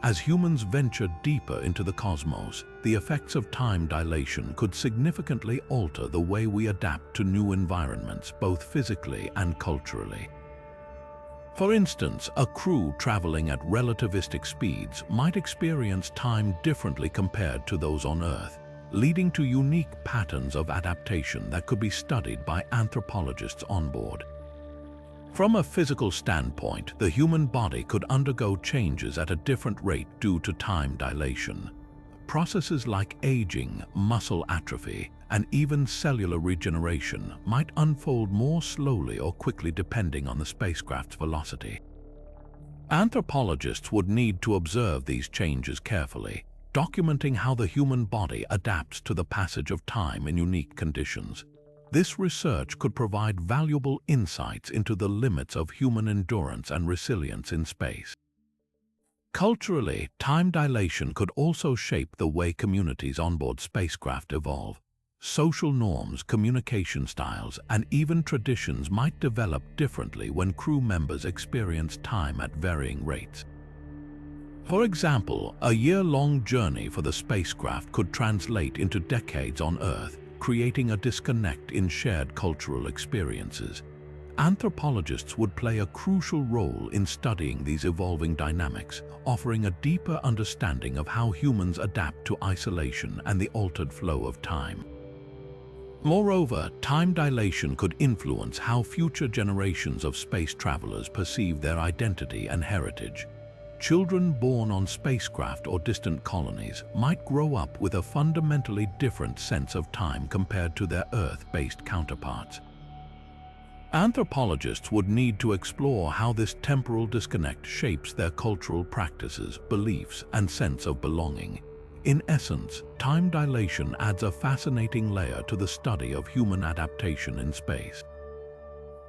As humans venture deeper into the cosmos, the effects of time dilation could significantly alter the way we adapt to new environments, both physically and culturally. For instance, a crew traveling at relativistic speeds might experience time differently compared to those on Earth, leading to unique patterns of adaptation that could be studied by anthropologists on board. From a physical standpoint, the human body could undergo changes at a different rate due to time dilation. Processes like aging, muscle atrophy, and even cellular regeneration might unfold more slowly or quickly depending on the spacecraft's velocity. Anthropologists would need to observe these changes carefully, documenting how the human body adapts to the passage of time in unique conditions. This research could provide valuable insights into the limits of human endurance and resilience in space. Culturally, time dilation could also shape the way communities onboard spacecraft evolve. Social norms, communication styles, and even traditions might develop differently when crew members experience time at varying rates. For example, a year-long journey for the spacecraft could translate into decades on Earth, creating a disconnect in shared cultural experiences. Anthropologists would play a crucial role in studying these evolving dynamics, offering a deeper understanding of how humans adapt to isolation and the altered flow of time. Moreover, time dilation could influence how future generations of space travelers perceive their identity and heritage. Children born on spacecraft or distant colonies might grow up with a fundamentally different sense of time compared to their Earth-based counterparts. Anthropologists would need to explore how this temporal disconnect shapes their cultural practices, beliefs, and sense of belonging. In essence, time dilation adds a fascinating layer to the study of human adaptation in space.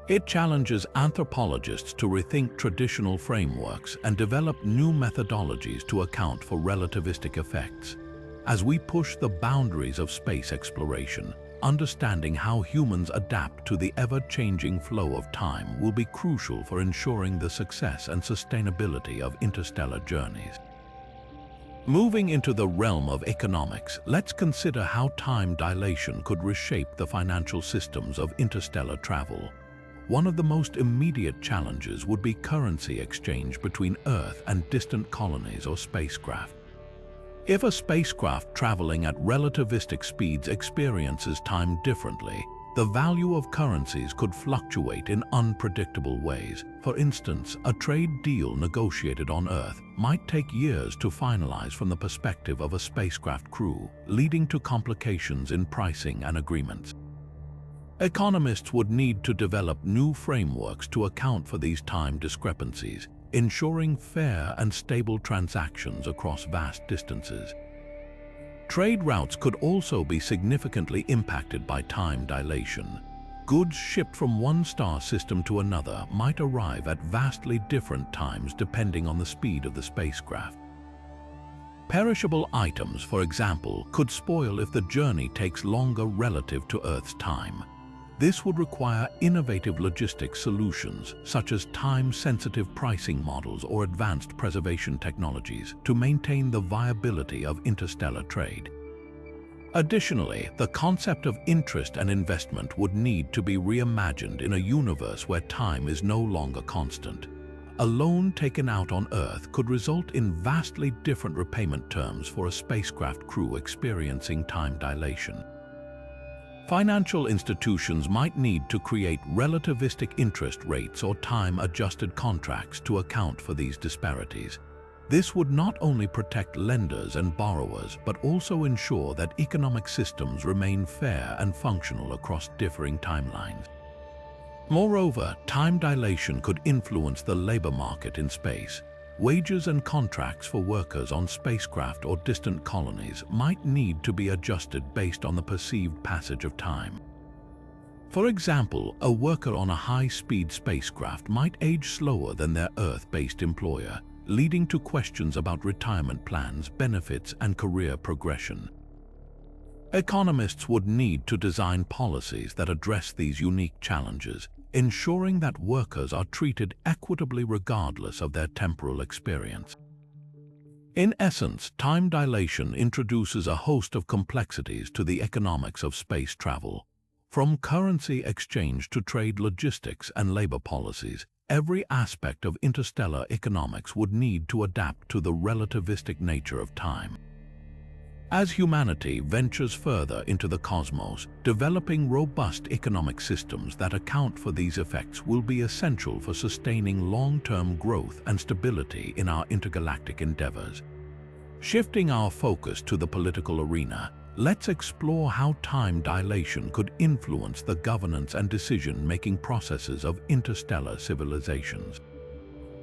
It challenges anthropologists to rethink traditional frameworks and develop new methodologies to account for relativistic effects. As we push the boundaries of space exploration, understanding how humans adapt to the ever-changing flow of time will be crucial for ensuring the success and sustainability of interstellar journeys. Moving into the realm of economics, let's consider how time dilation could reshape the financial systems of interstellar travel. One of the most immediate challenges would be currency exchange between Earth and distant colonies or spacecraft. If a spacecraft traveling at relativistic speeds experiences time differently, the value of currencies could fluctuate in unpredictable ways. For instance, a trade deal negotiated on Earth might take years to finalize from the perspective of a spacecraft crew, leading to complications in pricing and agreements. Economists would need to develop new frameworks to account for these time discrepancies, ensuring fair and stable transactions across vast distances. Trade routes could also be significantly impacted by time dilation. Goods shipped from one star system to another might arrive at vastly different times depending on the speed of the spacecraft. Perishable items, for example, could spoil if the journey takes longer relative to Earth's time. This would require innovative logistics solutions, such as time-sensitive pricing models or advanced preservation technologies, to maintain the viability of interstellar trade. Additionally, the concept of interest and investment would need to be reimagined in a universe where time is no longer constant. A loan taken out on Earth could result in vastly different repayment terms for a spacecraft crew experiencing time dilation. Financial institutions might need to create relativistic interest rates or time-adjusted contracts to account for these disparities. This would not only protect lenders and borrowers, but also ensure that economic systems remain fair and functional across differing timelines. Moreover, time dilation could influence the labor market in space. Wages and contracts for workers on spacecraft or distant colonies might need to be adjusted based on the perceived passage of time. For example, a worker on a high-speed spacecraft might age slower than their Earth-based employer, leading to questions about retirement plans, benefits, and career progression. Economists would need to design policies that address these unique challenges, ensuring that workers are treated equitably regardless of their temporal experience. In essence, time dilation introduces a host of complexities to the economics of space travel. From currency exchange to trade logistics and labor policies, every aspect of interstellar economics would need to adapt to the relativistic nature of time. As humanity ventures further into the cosmos, developing robust economic systems that account for these effects will be essential for sustaining long-term growth and stability in our intergalactic endeavors. Shifting our focus to the political arena, let's explore how time dilation could influence the governance and decision-making processes of interstellar civilizations.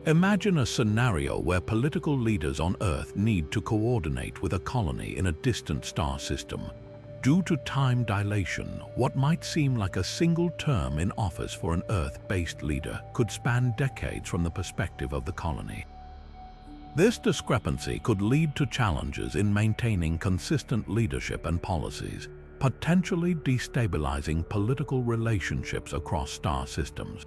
Imagine a scenario where political leaders on Earth need to coordinate with a colony in a distant star system. Due to time dilation, what might seem like a single term in office for an Earth-based leader could span decades from the perspective of the colony. This discrepancy could lead to challenges in maintaining consistent leadership and policies, potentially destabilizing political relationships across star systems.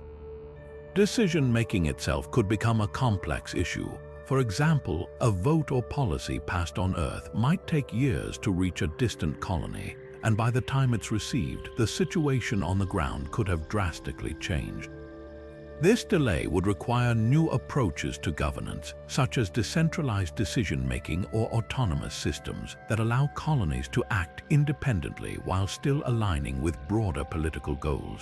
Decision-making itself could become a complex issue. For example, a vote or policy passed on Earth might take years to reach a distant colony, and by the time it's received, the situation on the ground could have drastically changed. This delay would require new approaches to governance, such as decentralized decision-making or autonomous systems that allow colonies to act independently while still aligning with broader political goals.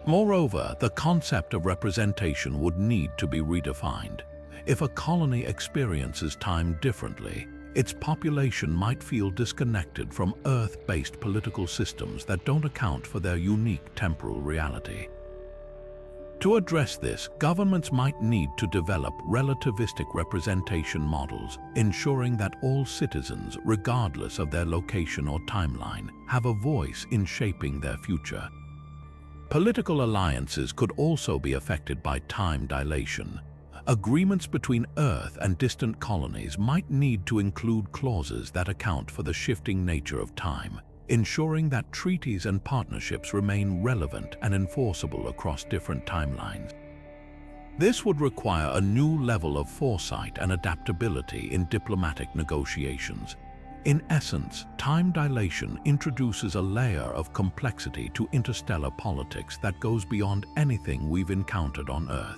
Moreover, the concept of representation would need to be redefined. If a colony experiences time differently, its population might feel disconnected from Earth-based political systems that don't account for their unique temporal reality. To address this, governments might need to develop relativistic representation models, ensuring that all citizens, regardless of their location or timeline, have a voice in shaping their future. Political alliances could also be affected by time dilation. Agreements between Earth and distant colonies might need to include clauses that account for the shifting nature of time, ensuring that treaties and partnerships remain relevant and enforceable across different timelines. This would require a new level of foresight and adaptability in diplomatic negotiations. In essence, time dilation introduces a layer of complexity to interstellar politics that goes beyond anything we've encountered on Earth.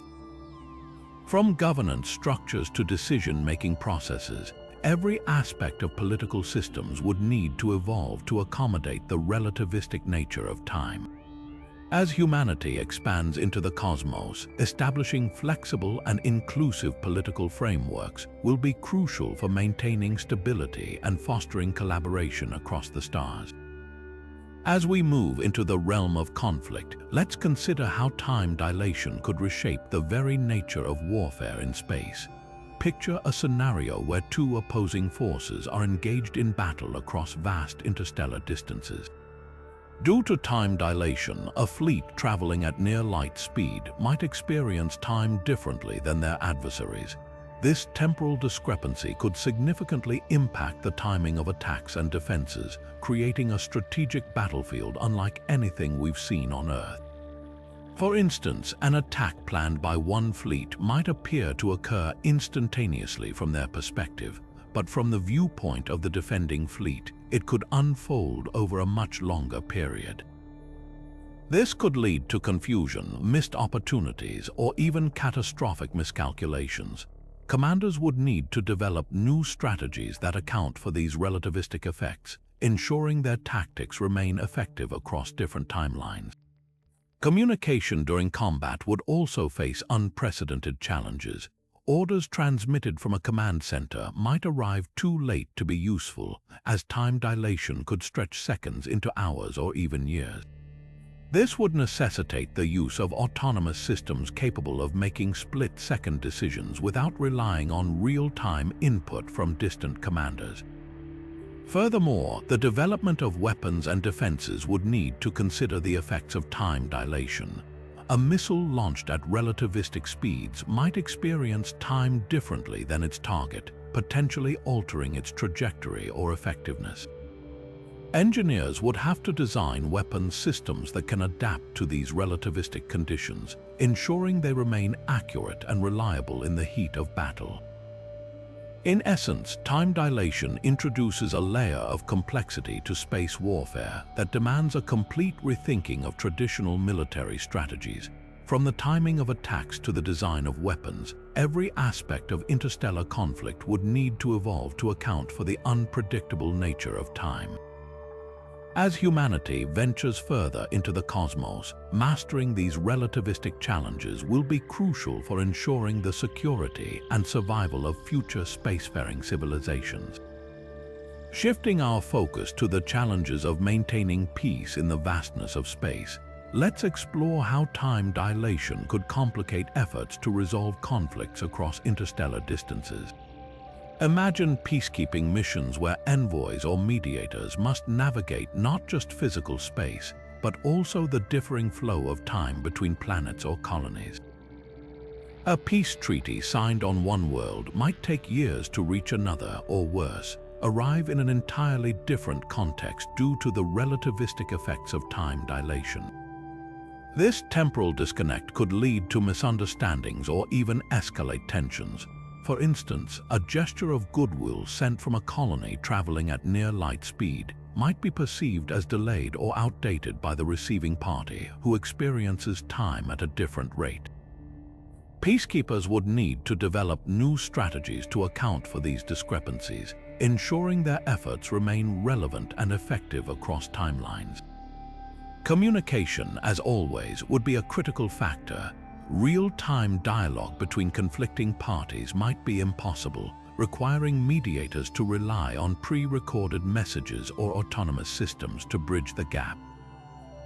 From governance structures to decision-making processes, every aspect of political systems would need to evolve to accommodate the relativistic nature of time. As humanity expands into the cosmos, establishing flexible and inclusive political frameworks will be crucial for maintaining stability and fostering collaboration across the stars. As we move into the realm of conflict, let's consider how time dilation could reshape the very nature of warfare in space. Picture a scenario where two opposing forces are engaged in battle across vast interstellar distances. Due to time dilation, a fleet traveling at near light speed might experience time differently than their adversaries. This temporal discrepancy could significantly impact the timing of attacks and defenses, creating a strategic battlefield unlike anything we've seen on Earth. For instance, an attack planned by one fleet might appear to occur instantaneously from their perspective, but from the viewpoint of the defending fleet, it could unfold over a much longer period. This could lead to confusion, missed opportunities, or even catastrophic miscalculations. Commanders would need to develop new strategies that account for these relativistic effects, ensuring their tactics remain effective across different timelines. Communication during combat would also face unprecedented challenges. Orders transmitted from a command center might arrive too late to be useful, as time dilation could stretch seconds into hours or even years. This would necessitate the use of autonomous systems capable of making split-second decisions without relying on real-time input from distant commanders. Furthermore, the development of weapons and defenses would need to consider the effects of time dilation. A missile launched at relativistic speeds might experience time differently than its target, potentially altering its trajectory or effectiveness. Engineers would have to design weapons systems that can adapt to these relativistic conditions, ensuring they remain accurate and reliable in the heat of battle. In essence, time dilation introduces a layer of complexity to space warfare that demands a complete rethinking of traditional military strategies. From the timing of attacks to the design of weapons, every aspect of interstellar conflict would need to evolve to account for the unpredictable nature of time. As humanity ventures further into the cosmos, mastering these relativistic challenges will be crucial for ensuring the security and survival of future spacefaring civilizations. Shifting our focus to the challenges of maintaining peace in the vastness of space, let's explore how time dilation could complicate efforts to resolve conflicts across interstellar distances. Imagine peacekeeping missions where envoys or mediators must navigate not just physical space, but also the differing flow of time between planets or colonies. A peace treaty signed on one world might take years to reach another, or worse, arrive in an entirely different context due to the relativistic effects of time dilation. This temporal disconnect could lead to misunderstandings or even escalate tensions. For instance, a gesture of goodwill sent from a colony traveling at near light speed might be perceived as delayed or outdated by the receiving party, who experiences time at a different rate. Peacekeepers would need to develop new strategies to account for these discrepancies, ensuring their efforts remain relevant and effective across timelines. Communication, as always, would be a critical factor. Real-time dialogue between conflicting parties might be impossible, requiring mediators to rely on pre-recorded messages or autonomous systems to bridge the gap.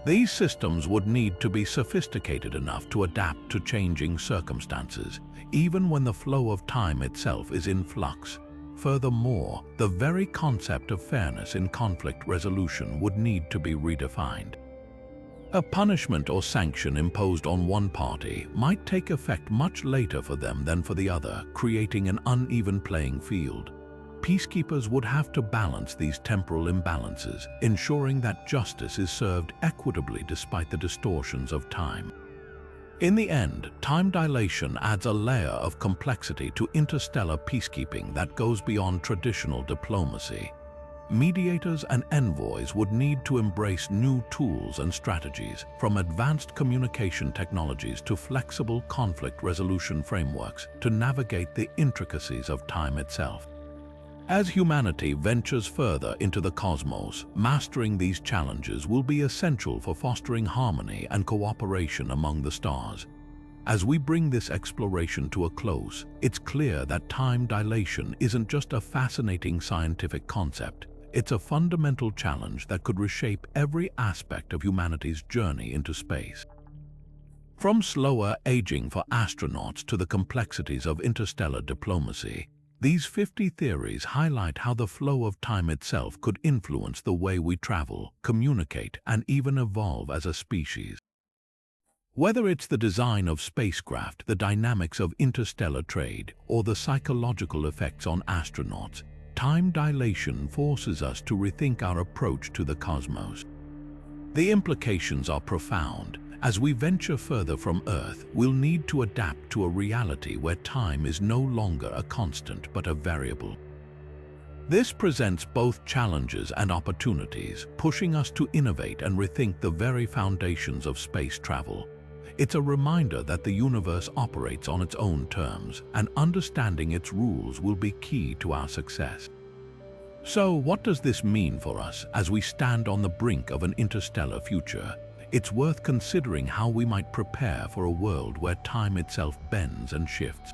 These systems would need to be sophisticated enough to adapt to changing circumstances, even when the flow of time itself is in flux. Furthermore, the very concept of fairness in conflict resolution would need to be redefined. A punishment or sanction imposed on one party might take effect much later for them than for the other, creating an uneven playing field. Peacekeepers would have to balance these temporal imbalances, ensuring that justice is served equitably despite the distortions of time. In the end, time dilation adds a layer of complexity to interstellar peacekeeping that goes beyond traditional diplomacy. Mediators and envoys would need to embrace new tools and strategies, from advanced communication technologies to flexible conflict resolution frameworks, to navigate the intricacies of time itself. As humanity ventures further into the cosmos, mastering these challenges will be essential for fostering harmony and cooperation among the stars. As we bring this exploration to a close, it's clear that time dilation isn't just a fascinating scientific concept. It's a fundamental challenge that could reshape every aspect of humanity's journey into space. From slower aging for astronauts to the complexities of interstellar diplomacy, these 50 theories highlight how the flow of time itself could influence the way we travel, communicate, and even evolve as a species. Whether it's the design of spacecraft, the dynamics of interstellar trade, or the psychological effects on astronauts, time dilation forces us to rethink our approach to the cosmos. The implications are profound. As we venture further from Earth, we'll need to adapt to a reality where time is no longer a constant but a variable. This presents both challenges and opportunities, pushing us to innovate and rethink the very foundations of space travel. It's a reminder that the universe operates on its own terms, and understanding its rules will be key to our success. So, what does this mean for us as we stand on the brink of an interstellar future? It's worth considering how we might prepare for a world where time itself bends and shifts.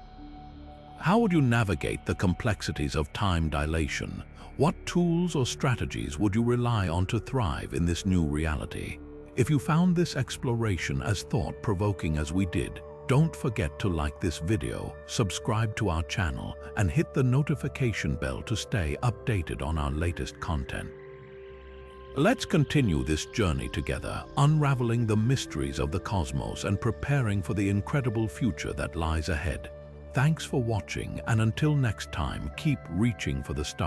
How would you navigate the complexities of time dilation? What tools or strategies would you rely on to thrive in this new reality? If you found this exploration as thought-provoking as we did, don't forget to like this video, subscribe to our channel, and hit the notification bell to stay updated on our latest content. Let's continue this journey together, unraveling the mysteries of the cosmos and preparing for the incredible future that lies ahead. Thanks for watching, and until next time, keep reaching for the stars.